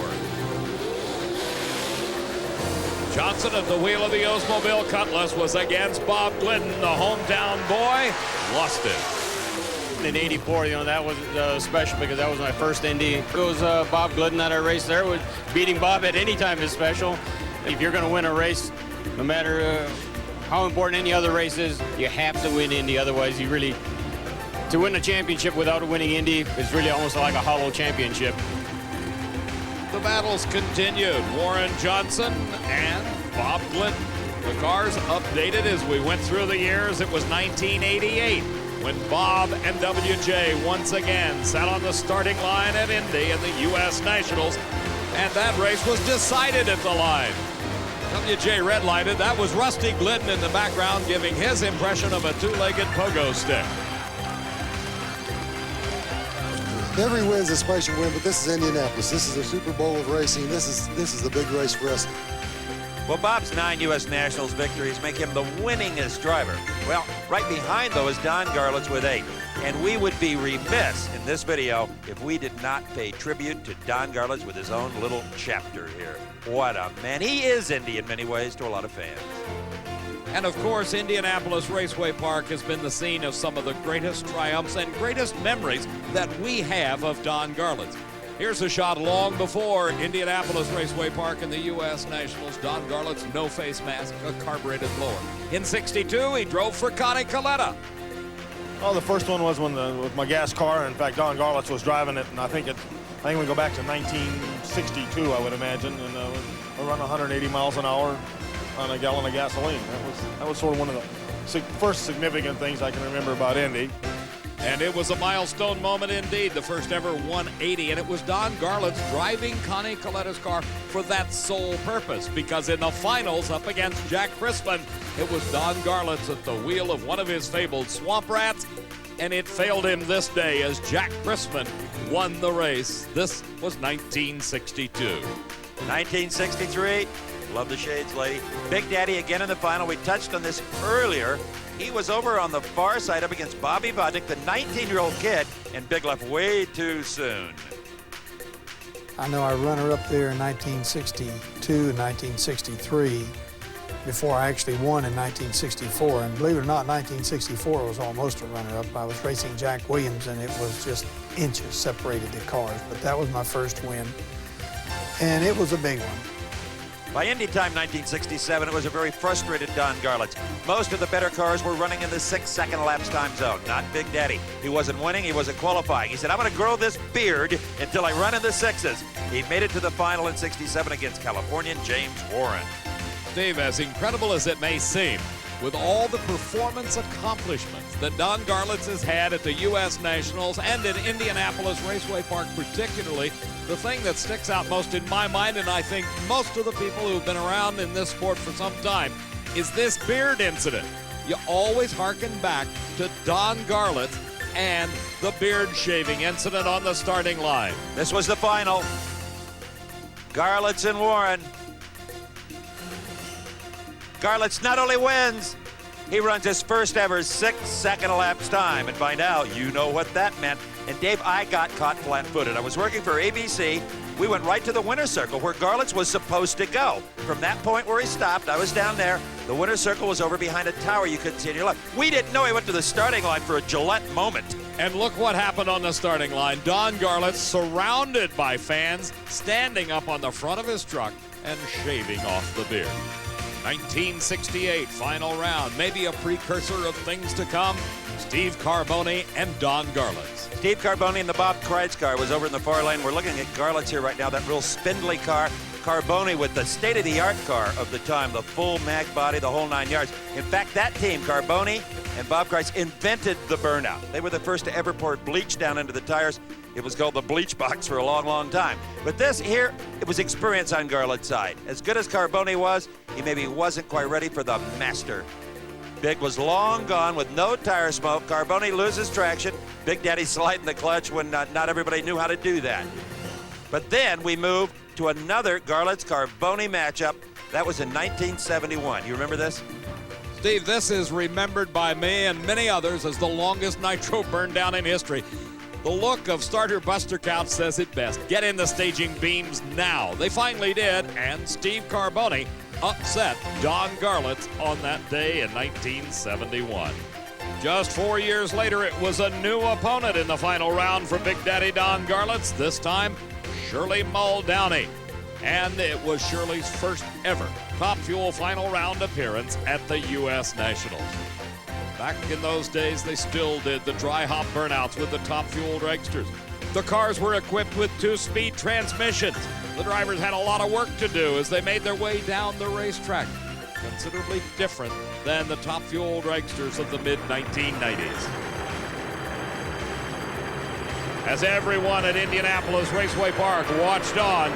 Johnson at the wheel of the Oldsmobile Cutlass was against Bob Glidden, the hometown boy. Lost it. In '84, you know, that was special because that was my first Indy. It was Bob Glidden that I raced there. Beating Bob at any time is special. If you're going to win a race, no matter how important any other race is, you have to win Indy. Otherwise, you really, to win a championship without winning Indy is really almost like a hollow championship. The battles continued. Warren Johnson and Bob Glidden. The cars updated as we went through the years. It was 1988 when Bob and WJ once again sat on the starting line at Indy in the U.S. Nationals, and that race was decided at the line. WJ redlighted. That was Rusty Glidden in the background giving his impression of a two-legged pogo stick. Every win's a special win, but this is Indianapolis. This is the Super Bowl of racing. This is the big race for us. Well, Bob's 9 U.S. Nationals victories make him the winningest driver. Well, right behind, though, is Don Garlits with 8. And we would be remiss in this video if we did not pay tribute to Don Garlits with his own little chapter here. What a man. He is Indy in many ways to a lot of fans. And of course, Indianapolis Raceway Park has been the scene of some of the greatest triumphs and greatest memories that we have of Don Garlits. Here's a shot long before Indianapolis Raceway Park in the U.S. Nationals. Don Garlits, no face mask, a carbureted blower. In '62, he drove for Connie Kalitta. Oh, the first one was with my gas car. In fact, Don Garlits was driving it, and I think we go back to 1962, I would imagine, and around 180 miles an hour on a gallon of gasoline. That was sort of one of the first significant things I can remember about Indy. And it was a milestone moment indeed, the first ever 180, and it was Don Garlits driving Connie Kalitta's car for that sole purpose, because in the finals up against Jack Crispin, it was Don Garlits at the wheel of one of his fabled Swamp Rats, and it failed him this day as Jack Chrisman won the race. This was 1962. 1963, love the shades, lady. Big Daddy again in the final. We touched on this earlier. He was over on the far side up against Bobby Budnick, the 19-year-old kid, and Big left way too soon. I know I runner up there in 1962 and 1963 before I actually won in 1964. And believe it or not, 1964 was almost a runner-up. I was racing Jack Williams, and it was just inches separated the cars. But that was my first win, and it was a big one. By Indy time 1967, it was a very frustrated Don Garlits. Most of the better cars were running in the 6-second lapse time zone, not Big Daddy. He wasn't winning, he wasn't qualifying. He said, I'm going to grow this beard until I run in the 6s. He made it to the final in 67 against Californian James Warren. Steve, as incredible as it may seem, with all the performance accomplishments that Don Garlits has had at the U.S. Nationals and in Indianapolis Raceway Park particularly, the thing that sticks out most in my mind, and I think most of the people who've been around in this sport for some time, is this beard incident. You always hearken back to Don Garlits and the beard shaving incident on the starting line. This was the final. Garlits and Warren. Garlits not only wins, he runs his first ever 6-second elapsed time. And by now, you know what that meant. And Dave, I got caught flat-footed. I was working for ABC. We went right to the winner's circle where Garlits was supposed to go. From that point where he stopped, I was down there. The winner's circle was over behind a tower you couldn't see on your left. We didn't know he went to the starting line for a Gillette moment. And look what happened on the starting line. Don Garlits surrounded by fans, standing up on the front of his truck and shaving off the beard. 1968, final round, maybe a precursor of things to come. Steve Carboni and Don Garlits. Steve Carboni in the Bob Kreitz car was over in the far lane. We're looking at Garlits here right now, that real spindly car. Carboni with the state-of-the-art car of the time, the full mag body, the whole 9 yards. In fact, that team, Carboni and Bob Kreitz, invented the burnout. They were the first to ever pour bleach down into the tires. It was called the bleach box for a long, long time. But this here, it was experience on Garlits' side. As good as Carboni was, he maybe wasn't quite ready for the master. Big was long gone with no tire smoke. Carboni loses traction. Big Daddy sliding the clutch when not everybody knew how to do that. But then we move to another Garlits-Carboni matchup. That was in 1971. You remember this? Steve, this is remembered by me and many others as the longest nitro burn down in history. The look of starter Buster Couch says it best. Get in the staging beams now. They finally did, and Steve Carboni upset Don Garlits on that day in 1971. Just 4 years later, it was a new opponent in the final round for Big Daddy Don Garlits, this time Shirley Muldowney. And it was Shirley's first ever Top Fuel final round appearance at the U.S. Nationals. Back in those days, they still did the dry hop burnouts with the Top Fuel dragsters. The cars were equipped with 2-speed transmissions. The drivers had a lot of work to do as they made their way down the racetrack. Considerably different than the Top Fuel dragsters of the mid-1990s. As everyone at Indianapolis Raceway Park watched on,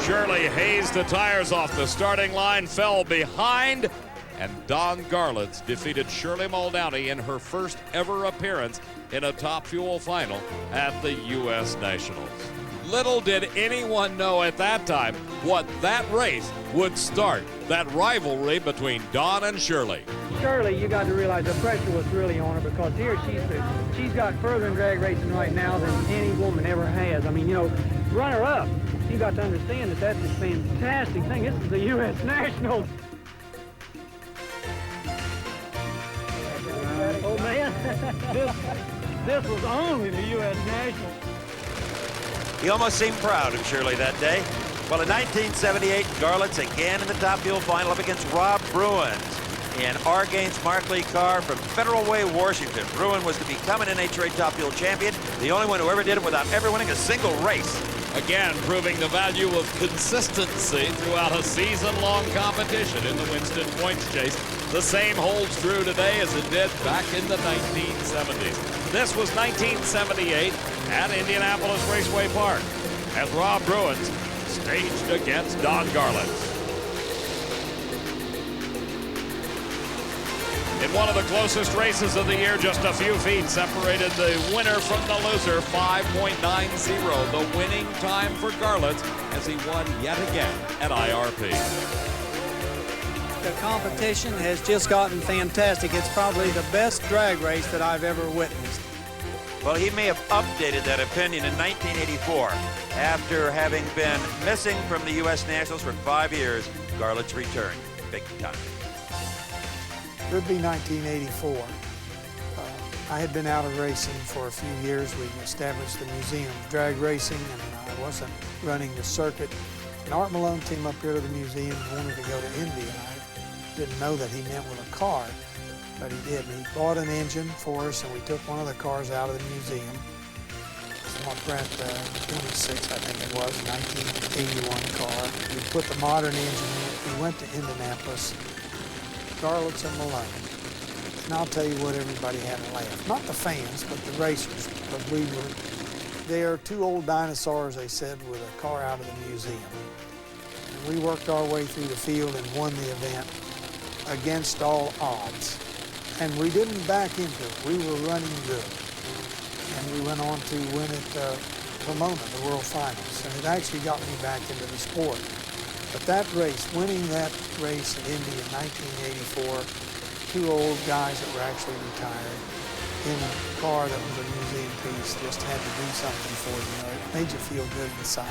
Shirley hazed the tires off the starting line, fell behind, and Don Garlits defeated Shirley Muldowney in her first ever appearance in a Top Fuel final at the U.S. Nationals. Little did anyone know at that time what that race would start, that rivalry between Don and Shirley. Shirley, you got to realize the pressure was really on her because here she's got further in drag racing right now than any woman ever has. I mean, you know, runner up, you got to understand that that's a fantastic thing. This is the U.S. Nationals. Oh man, this was only the U.S. Nationals. He almost seemed proud of Shirley that day. Well, in 1978, Garlits again in the Top Fuel final up against Rob Bruins in Argane's Markley car from Federal Way, Washington. Bruin was to become an NHRA Top Fuel champion, the only one who ever did it without ever winning a single race. Again, proving the value of consistency throughout a season-long competition in the Winston Points chase. The same holds true today as it did back in the 1970s. This was 1978 at Indianapolis Raceway Park as Rob Bruins staged against Don Garlits. In one of the closest races of the year, just a few feet separated the winner from the loser, 5.90, the winning time for Garlits as he won yet again at IRP. The competition has just gotten fantastic. It's probably the best drag race that I've ever witnessed. Well, he may have updated that opinion in 1984. After having been missing from the U.S. Nationals for 5 years, Garlits returned big time. It would be 1984. I had been out of racing for a few years. We established the museum of drag racing, and I wasn't running the circuit. And Art Malone came up here to the museum and wanted to go to Indy, and I didn't know that he meant with a car, but he did. And he bought an engine for us, and we took one of the cars out of the museum. Small print 26, I think it was, 1981 car. We put the modern engine in. We went to Indianapolis, Garlits and Malone. And I'll tell you what, everybody had a laugh. Not the fans, but the racers, because we were there, two old dinosaurs, they said, with a car out of the museum. And we worked our way through the field and won the event against all odds. And we didn't back into it. We were running good. And we went on to win at Pomona, the World Finals. And it actually got me back into the sport. But that race, winning that race at Indy in 1984, two old guys that were actually retired in a car that was a museum piece, just had to do something for you. It made you feel good inside.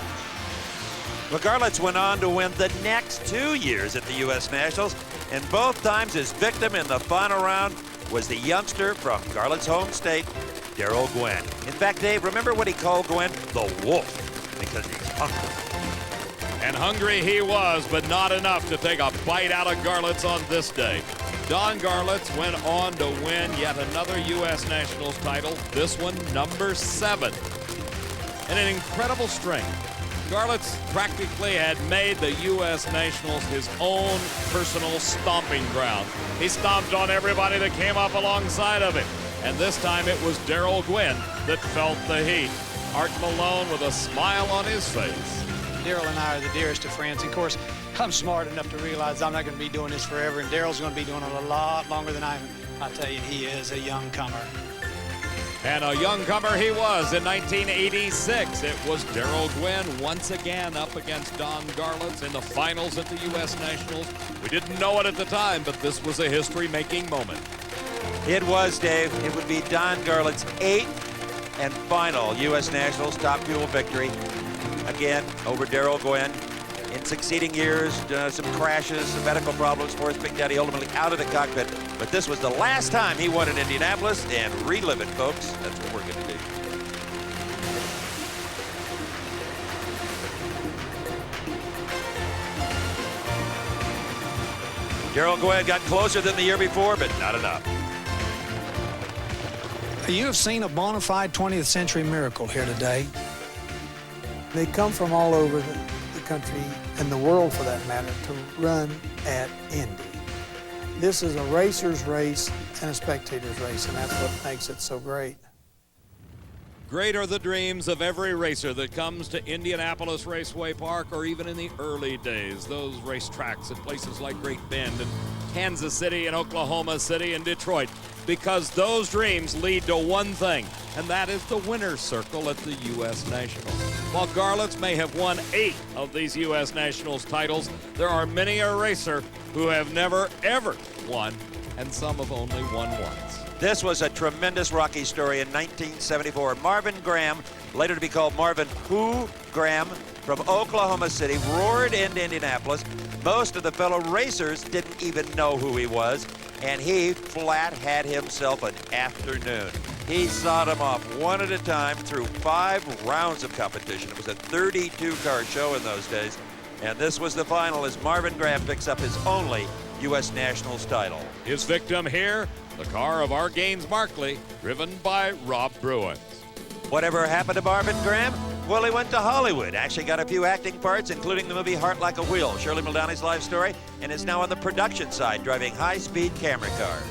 Well, Garlits went on to win the next 2 years at the U.S. Nationals, and both times his victim in the final round was the youngster from Garlits' home state, Darrell Gwynn. In fact, Dave, remember what he called Gwynn? The Wolf, because he's hungry. And hungry he was, but not enough to take a bite out of Garlits on this day. Don Garlits went on to win yet another U.S. Nationals title, this one number 7. And an incredible strength. Garlits practically had made the U.S. Nationals his own personal stomping ground. He stomped on everybody that came up alongside of him. And this time it was Darrell Gwynn that felt the heat. Art Malone with a smile on his face. Darrell and I are the dearest of friends. Of course, I'm smart enough to realize I'm not going to be doing this forever, and Darrell's going to be doing it a lot longer than I am. I tell you, he is a young comer. And a young comer he was in 1986. It was Darrell Gwynn once again up against Don Garlits in the finals at the U.S. Nationals. We didn't know it at the time, but this was a history-making moment. It was, Dave. It would be Don Garlits' 8th and final U.S. Nationals Top Fuel victory. Again, over Darrell Gwynn. In succeeding years, some crashes, some medical problems for his Big Daddy, ultimately out of the cockpit. But this was the last time he won in Indianapolis, and relive it, folks. That's what we're going to do. Darrell Gwynn got closer than the year before, but not enough. You have seen a bona fide 20th century miracle here today. They come from all over the country and the world, for that matter, to run at Indy. This is a racer's race and a spectator's race, and that's what makes it so great. Great are the dreams of every racer that comes to Indianapolis Raceway Park, or even in the early days, those racetracks at places like Great Bend and Kansas City and Oklahoma City and Detroit, because those dreams lead to one thing, and that is the winner's circle at the U.S. Nationals. While Garlits may have won 8 of these U.S. Nationals titles, there are many a racer who have never, ever won, and some have only won once. This was a tremendous Rocky story in 1974. Marvin Graham, later to be called Marvin Who Graham, from Oklahoma City, roared into Indianapolis. Most of the fellow racers didn't even know who he was, and he flat had himself an afternoon. He sawed them off one at a time through 5 rounds of competition. It was a 32-car show in those days, and this was the final as Marvin Graham picks up his only U.S. Nationals title. His victim here, the car of our Gaines Markley, driven by Rob Bruins. Whatever happened to Marvin Graham? Well, he went to Hollywood, actually got a few acting parts, including the movie Heart Like a Wheel, Shirley Muldowney's life story, and is now on the production side, driving high-speed camera cars.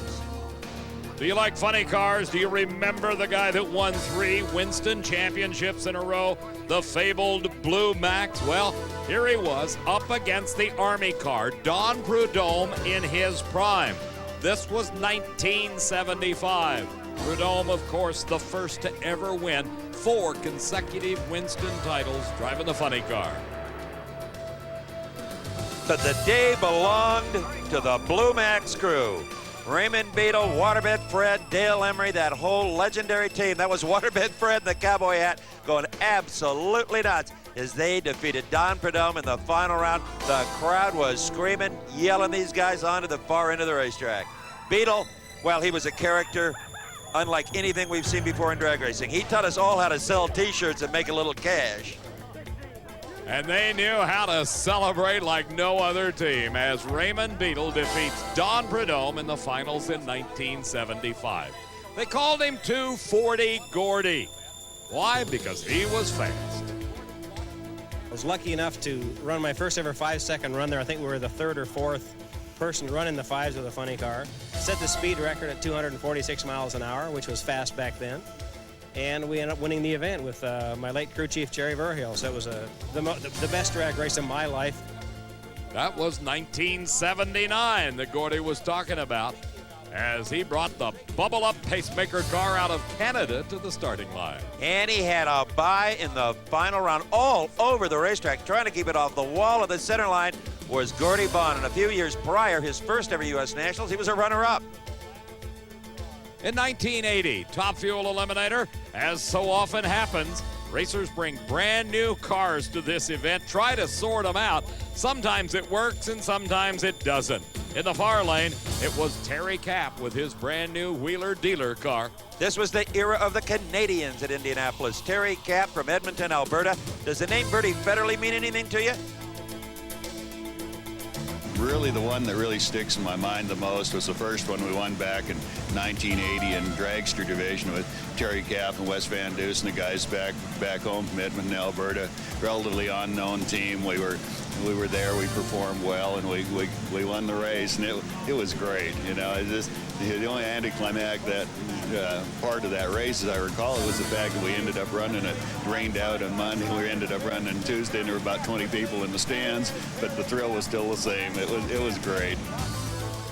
Do you like funny cars? Do you remember the guy that won 3 Winston championships in a row, the fabled Blue Max? Well, here he was up against the Army car, Don Prudhomme in his prime. This was 1975. Prudhomme, of course, the first to ever win 4 consecutive Winston titles driving the funny car. But the day belonged to the Blue Max crew. Raymond Beadle, Waterbed Fred, Dale Emery, that whole legendary team. That was Waterbed Fred in the cowboy hat going absolutely nuts as they defeated Don Prudhomme in the final round. The crowd was screaming, yelling these guys on to the far end of the racetrack. Beadle, well, he was a character unlike anything we've seen before in drag racing. He taught us all how to sell t-shirts and make a little cash. And they knew how to celebrate like no other team as Raymond Beadle defeats Don Prudhomme in the finals in 1975. They called him 240 Gordy. Why? Because he was fast. I was lucky enough to run my first ever 5-second run there. I think we were the 3rd or 4th person to run in the 5s with a funny car. Set the speed record at 246 miles an hour, which was fast back then. And we ended up winning the event with my late crew chief, Jerry Verhill. So it was the best drag race of my life. That was 1979 that Gordy was talking about as he brought the bubble-up pacemaker car out of Canada to the starting line. And he had a bye in the final round all over the racetrack, trying to keep it off the wall of the center line was Gordy Bond. And a few years prior, his first ever U.S. Nationals, he was a runner-up. In 1980, Top Fuel Eliminator, as so often happens, racers bring brand new cars to this event, try to sort them out. Sometimes it works and sometimes it doesn't. In the far lane, it was Terry Kapp with his brand new Wheeler Dealer car. This was the era of the Canadians at Indianapolis. Terry Kapp from Edmonton, Alberta. Does the name Bertie Federley mean anything to you? Really, the one that really sticks in my mind the most was the first one we won back in 1980 in dragster division with Terry Kapp and Wes Van Dusen, the guys back home from Edmonton, Alberta. Relatively unknown team. We were there. We performed well, and we won the race, and it was great. You know, the only anticlimactic part of that race, as I recall, it was the fact that we ended up running it. Rained out on Monday. We ended up running on Tuesday, and there were about 20 people in the stands, but the thrill was still the same. It was great.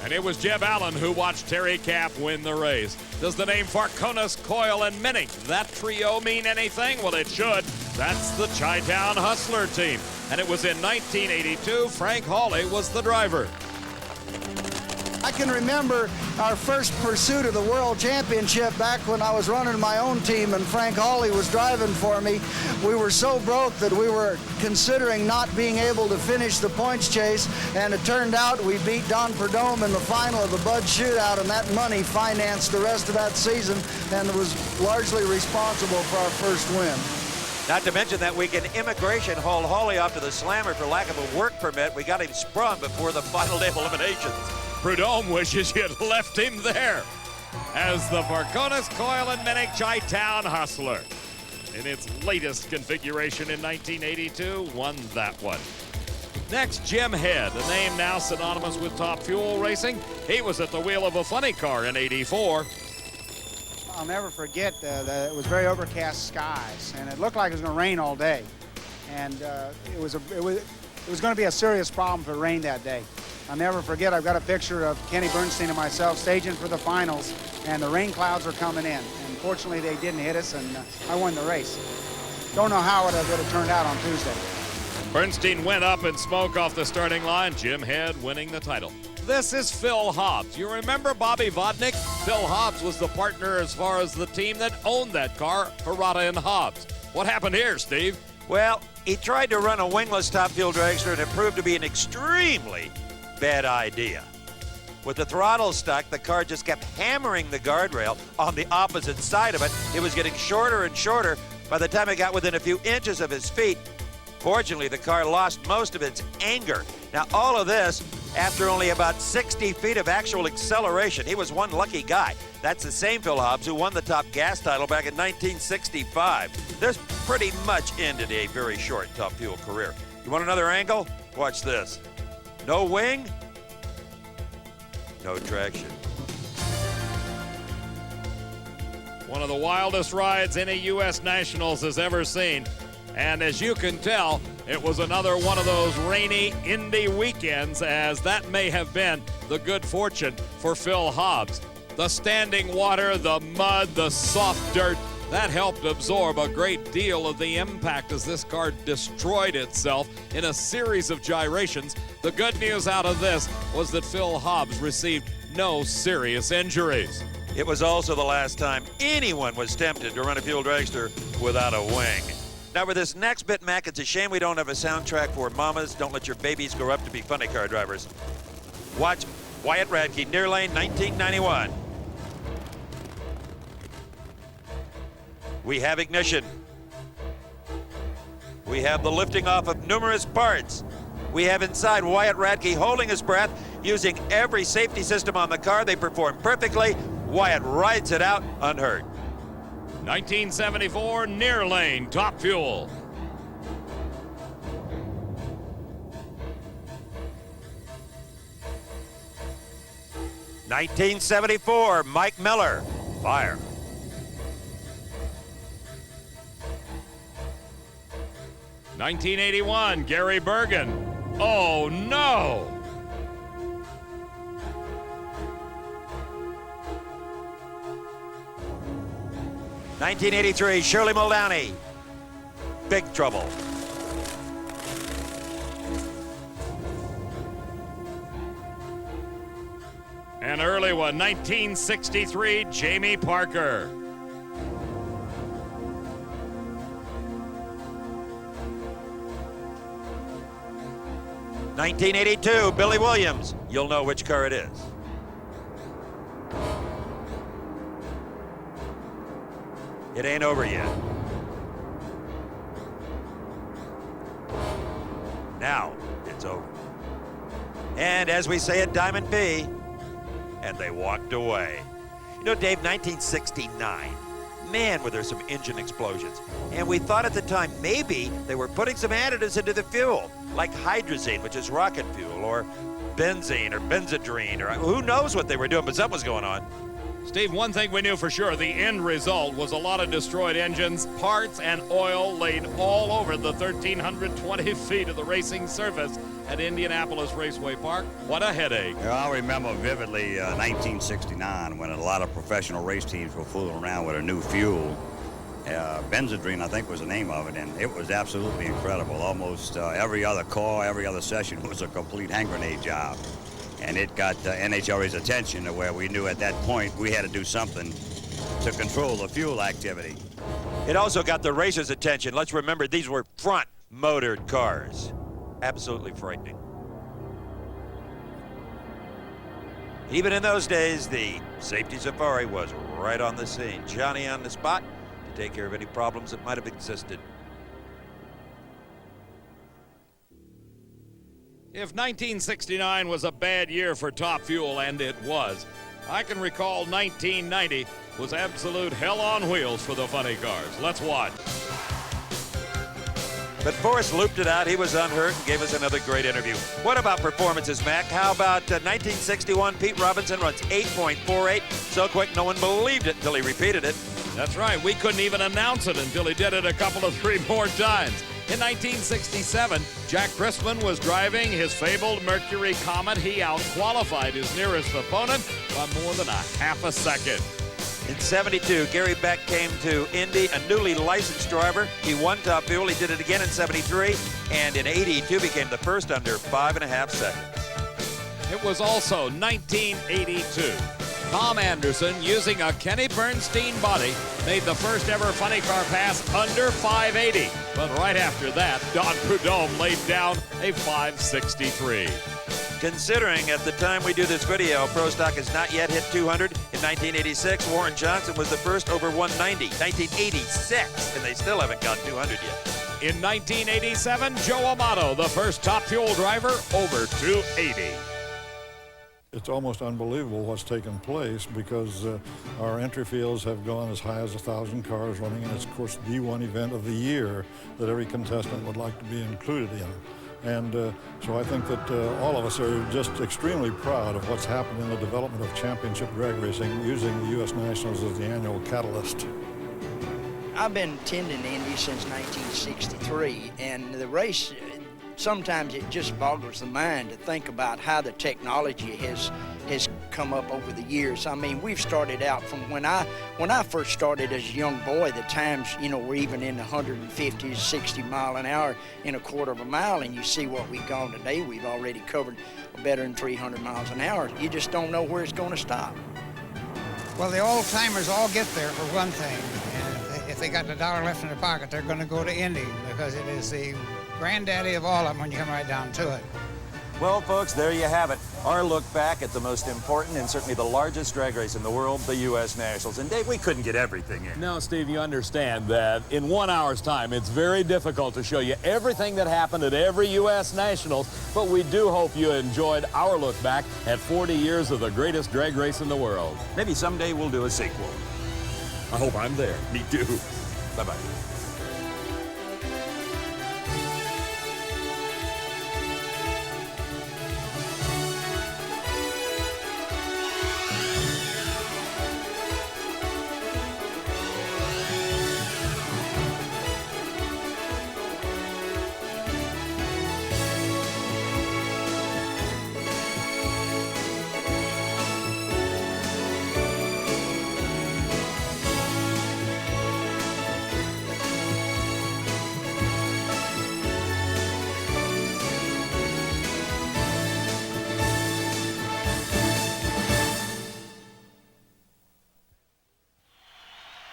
And it was Jeb Allen who watched Terry Kapp win the race. Does the name Farconis, Coyle, and Minnick, that trio, mean anything? Well, it should. That's the Chi-Town Hustler team. And it was in 1982, Frank Hawley was the driver. I can remember our first pursuit of the World Championship back when I was running my own team and Frank Hawley was driving for me. We were so broke that we were considering not being able to finish the points chase, and it turned out we beat Don Prudhomme in the final of the Bud Shootout, and that money financed the rest of that season and was largely responsible for our first win. Not to mention that week in immigration hauled Hawley off to the slammer for lack of a work permit. We got him sprung before the final day of eliminations. Prudhomme wishes you'd left him there as the Farconis, Coyle, and Minnick Chi-Town Hustler, in its latest configuration in 1982, won that one. Next, Jim Head, a name now synonymous with Top Fuel Racing. He was at the wheel of a funny car in '84. I'll never forget that it was very overcast skies, and it looked like it was going to rain all day. And it was going to be a serious problem if it rained that day. I'll never forget, I've got a picture of Kenny Bernstein and myself staging for the finals, and the rain clouds were coming in. And fortunately, they didn't hit us, and I won the race. Don't know how it would have turned out on Tuesday. Bernstein went up in smoke off the starting line. Jim Head winning the title. This is Phil Hobbs. You remember Bobby Vodnik? Phil Hobbs was the partner as far as the team that owned that car, Harada and Hobbs. What happened here, Steve? Well, he tried to run a wingless Top Fuel dragster, and it proved to be an extremely bad idea. With the throttle stuck, the car just kept hammering the guardrail on the opposite side of it. It was getting shorter and shorter. By the time it got within a few inches of his feet, fortunately, the car lost most of its anger. Now, all of this after only about 60 feet of actual acceleration. He was one lucky guy. That's the same Phil Hobbs who won the Top Gas title back in 1965. This pretty much ended a very short Top Fuel career. You want another angle? Watch this. No wing, no traction. One of the wildest rides any U.S. Nationals has ever seen. And as you can tell, it was another one of those rainy Indy weekends, as that may have been the good fortune for Phil Hobbs. The standing water, the mud, the soft dirt, that helped absorb a great deal of the impact as this car destroyed itself in a series of gyrations. The good news out of this was that Phil Hobbs received no serious injuries. It was also the last time anyone was tempted to run a fuel dragster without a wing. Now for this next bit, Mac, it's a shame we don't have a soundtrack for mamas. Don't let your babies grow up to be funny car drivers. Watch Wyatt Radke, near lane, 1991. We have ignition. We have the lifting off of numerous parts. We have inside Wyatt Radke holding his breath, using every safety system on the car. They perform perfectly. Wyatt rides it out unhurt. 1974 near lane, Top Fuel. (1974) Mike Miller, fire. 1981 Gary Bergen, oh no! 1983 Shirley Muldowney, big trouble. An early one, 1963 Jamie Parker. 1982 Billy Williams, you'll know which car it is. It ain't over yet. Now it's over. And as we say at Diamond P, and they walked away. You know, Dave, 1969, man, were there some engine explosions. And we thought at the time maybe they were putting some additives into the fuel, like hydrazine, which is rocket fuel, or benzene or benzodrine, or who knows what they were doing, but something was going on. Steve, one thing we knew for sure, the end result was a lot of destroyed engines, parts, and oil laid all over the 1,320 feet of the racing surface at Indianapolis Raceway Park. What a headache. I remember vividly 1969 when a lot of professional race teams were fooling around with a new fuel. Benzodrine, I think, was the name of it, and it was absolutely incredible. Almost every other car, every other session was a complete hand grenade job. And it got NHRA's attention to where we knew at that point we had to do something to control the fuel activity. It also got the racers' attention. Let's remember these were front-motored cars. Absolutely frightening. Even in those days, the safety safari was right on the scene. Johnny on the spot to take care of any problems that might have existed. If 1969 was a bad year for Top Fuel, and it was, I can recall 1990 was absolute hell on wheels for the funny cars. Let's watch. But Forrest looped it out. He was unhurt and gave us another great interview. What about performances, Mac? How about 1961? Pete Robinson runs 8.48. So quick, no one believed it until he repeated it. That's right. We couldn't even announce it until he did it a couple of three more times. In 1967, Jack Christman was driving his fabled Mercury Comet. He out-qualified his nearest opponent by more than a half a second. In 72, Gary Beck came to Indy, a newly licensed driver. He won Top Fuel. He did it again in 73, and in 82 became the first under 5.5 seconds. It was also 1982. Tom Anderson, using a Kenny Bernstein body, made the first ever funny car pass under 580. But right after that, Don Prudhomme laid down a 563. Considering at the time we do this video, Pro Stock has not yet hit 200. In 1986, Warren Johnson was the first over 190. 1986, and they still haven't got 200 yet. In 1987, Joe Amato, the first Top Fuel driver, over 280. It's almost unbelievable what's taken place because our entry fields have gone as high as 1,000 cars running, and it's, of course, the one event of the year that every contestant would like to be included in. And so I think that all of us are just extremely proud of what's happened in the development of championship drag racing using the U.S. Nationals as the annual catalyst. I've been attending Indy since 1963, and the race, sometimes it just boggles the mind to think about how the technology has come up over the years. I mean, we've started out from when I first started as a young boy, the times, you know, were even in the 150 to 60 mile an hour in a quarter of a mile, and you see what we've gone today. We've already covered better than 300 miles an hour. You just don't know where it's going to stop. Well, the old-timers all get there for one thing, and if they got $1 left in their pocket, they're going to go to Indy, because it is the granddaddy of all of them when you come right down to it. Well, folks, there you have it. Our look back at the most important and certainly the largest drag race in the world, the U.S. Nationals. And Dave, we couldn't get everything in. Now, Steve, you understand that in 1 hour's time, it's very difficult to show you everything that happened at every U.S. Nationals, but we do hope you enjoyed our look back at 40 years of the greatest drag race in the world. Maybe someday we'll do a sequel. I hope I'm there. Me too. Bye-bye.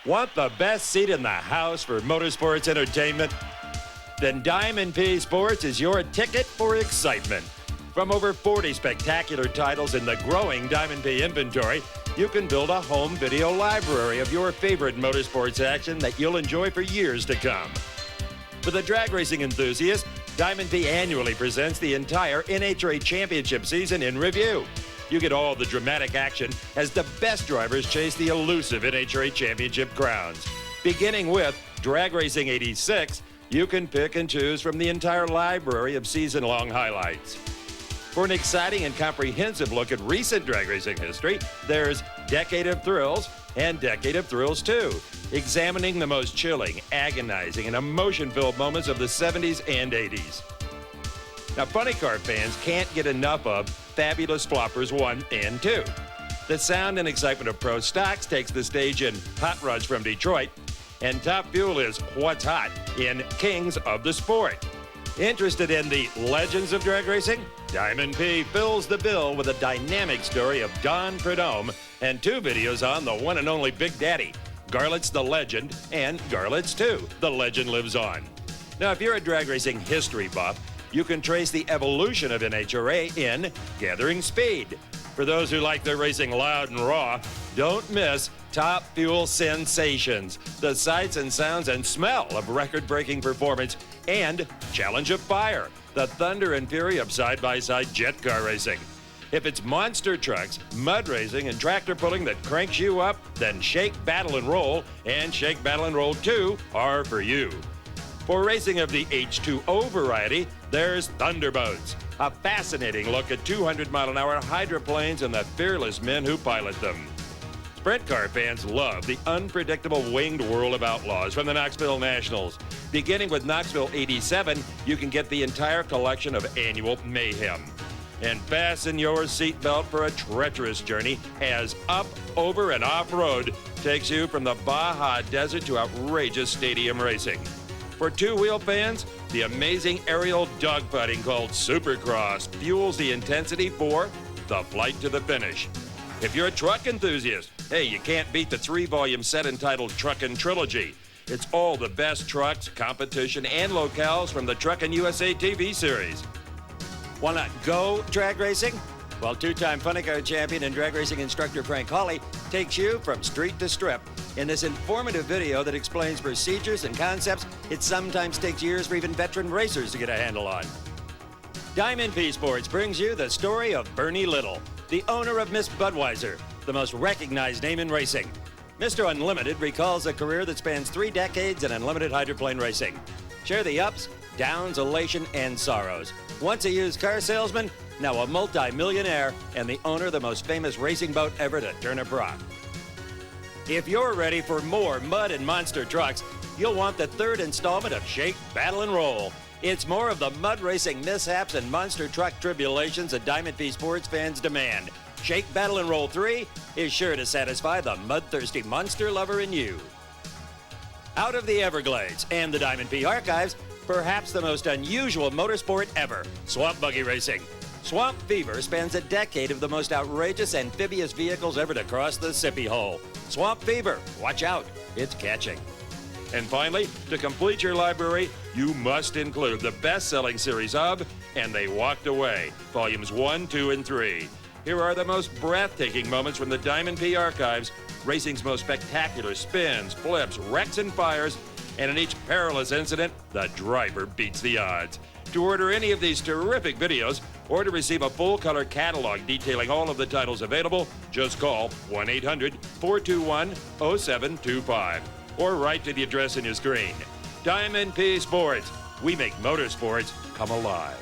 Want the best seat in the house for motorsports entertainment? Then Diamond P Sports is your ticket for excitement. From over 40 spectacular titles in the growing Diamond P inventory, you can build a home video library of your favorite motorsports action that you'll enjoy for years to come. For the drag racing enthusiast, Diamond P annually presents the entire NHRA Championship season in review. You get all the dramatic action as the best drivers chase the elusive NHRA Championship crowns. Beginning with Drag Racing 86, you can pick and choose from the entire library of season-long highlights. For an exciting and comprehensive look at recent drag racing history, there's Decade of Thrills and Decade of Thrills 2, examining the most chilling, agonizing, and emotion-filled moments of the 70s and 80s. Now, funny car fans can't get enough of Fabulous Floppers 1 and 2. The sound and excitement of Pro Stocks takes the stage in Hot Rods from Detroit, and Top Fuel is What's Hot in Kings of the Sport. Interested in the legends of drag racing? Diamond P fills the bill with a dynamic story of Don Prudhomme and 2 videos on the one and only Big Daddy, Garlits the Legend and Garlits 2, The Legend Lives On. Now, if you're a drag racing history buff, you can trace the evolution of NHRA in Gathering Speed. For those who like their racing loud and raw, don't miss Top Fuel Sensations, the sights and sounds and smell of record-breaking performance, and Challenge of Fire, the thunder and fury of side-by-side jet car racing. If it's monster trucks, mud racing, and tractor pulling that cranks you up, then Shake, Battle, and Roll and Shake, Battle, and Roll 2 are for you. For racing of the H2O variety, there's Thunderboats, a fascinating look at 200-mile-an-hour hydroplanes and the fearless men who pilot them. Sprint car fans love the unpredictable winged whirl of outlaws from the Knoxville Nationals. Beginning with Knoxville 87, you can get the entire collection of annual mayhem. And fasten your seatbelt for a treacherous journey as Up, Over, and Off-Road takes you from the Baja Desert to outrageous stadium racing. For two-wheel fans, the amazing aerial dogfighting called Supercross fuels the intensity for the flight to the finish. If you're a truck enthusiast, hey, you can't beat the 3-volume set entitled Truckin' Trilogy. It's all the best trucks, competition, and locales from the Truckin' USA TV series. Wanna go drag racing? Well, 2-time funny car champion and drag racing instructor Frank Hawley takes you from street to strip in this informative video that explains procedures and concepts it sometimes takes years for even veteran racers to get a handle on. Diamond P Sports brings you the story of Bernie Little, the owner of Miss Budweiser, the most recognized name in racing. Mr. Unlimited recalls a career that spans 3 decades in unlimited hydroplane racing. Share the ups, downs, elation, and sorrows. Once a used car salesman, now a multi-millionaire and the owner of the most famous racing boat ever to turn a Brock. If you're ready for more mud and monster trucks, you'll want the 3rd installment of Shake, Battle, and Roll. It's more of the mud racing mishaps and monster truck tribulations that Diamond P Sports fans demand. Shake, Battle, and Roll 3 is sure to satisfy the mud-thirsty monster lover in you. Out of the Everglades and the Diamond P archives, perhaps the most unusual motorsport ever, swamp buggy racing. Swamp Fever spans a decade of the most outrageous amphibious vehicles ever to cross the Sippy Hole. Swamp Fever, watch out, it's catching. And finally, to complete your library, you must include the best-selling series of And They Walked Away, volumes 1, 2, and 3. Here are the most breathtaking moments from the Diamond P archives, racing's most spectacular spins, flips, wrecks, and fires, and in each perilous incident, the driver beats the odds. To order any of these terrific videos or to receive a full-color catalog detailing all of the titles available, just call 1-800-421-0725 or write to the address on your screen. Diamond P Sports. We make motorsports come alive.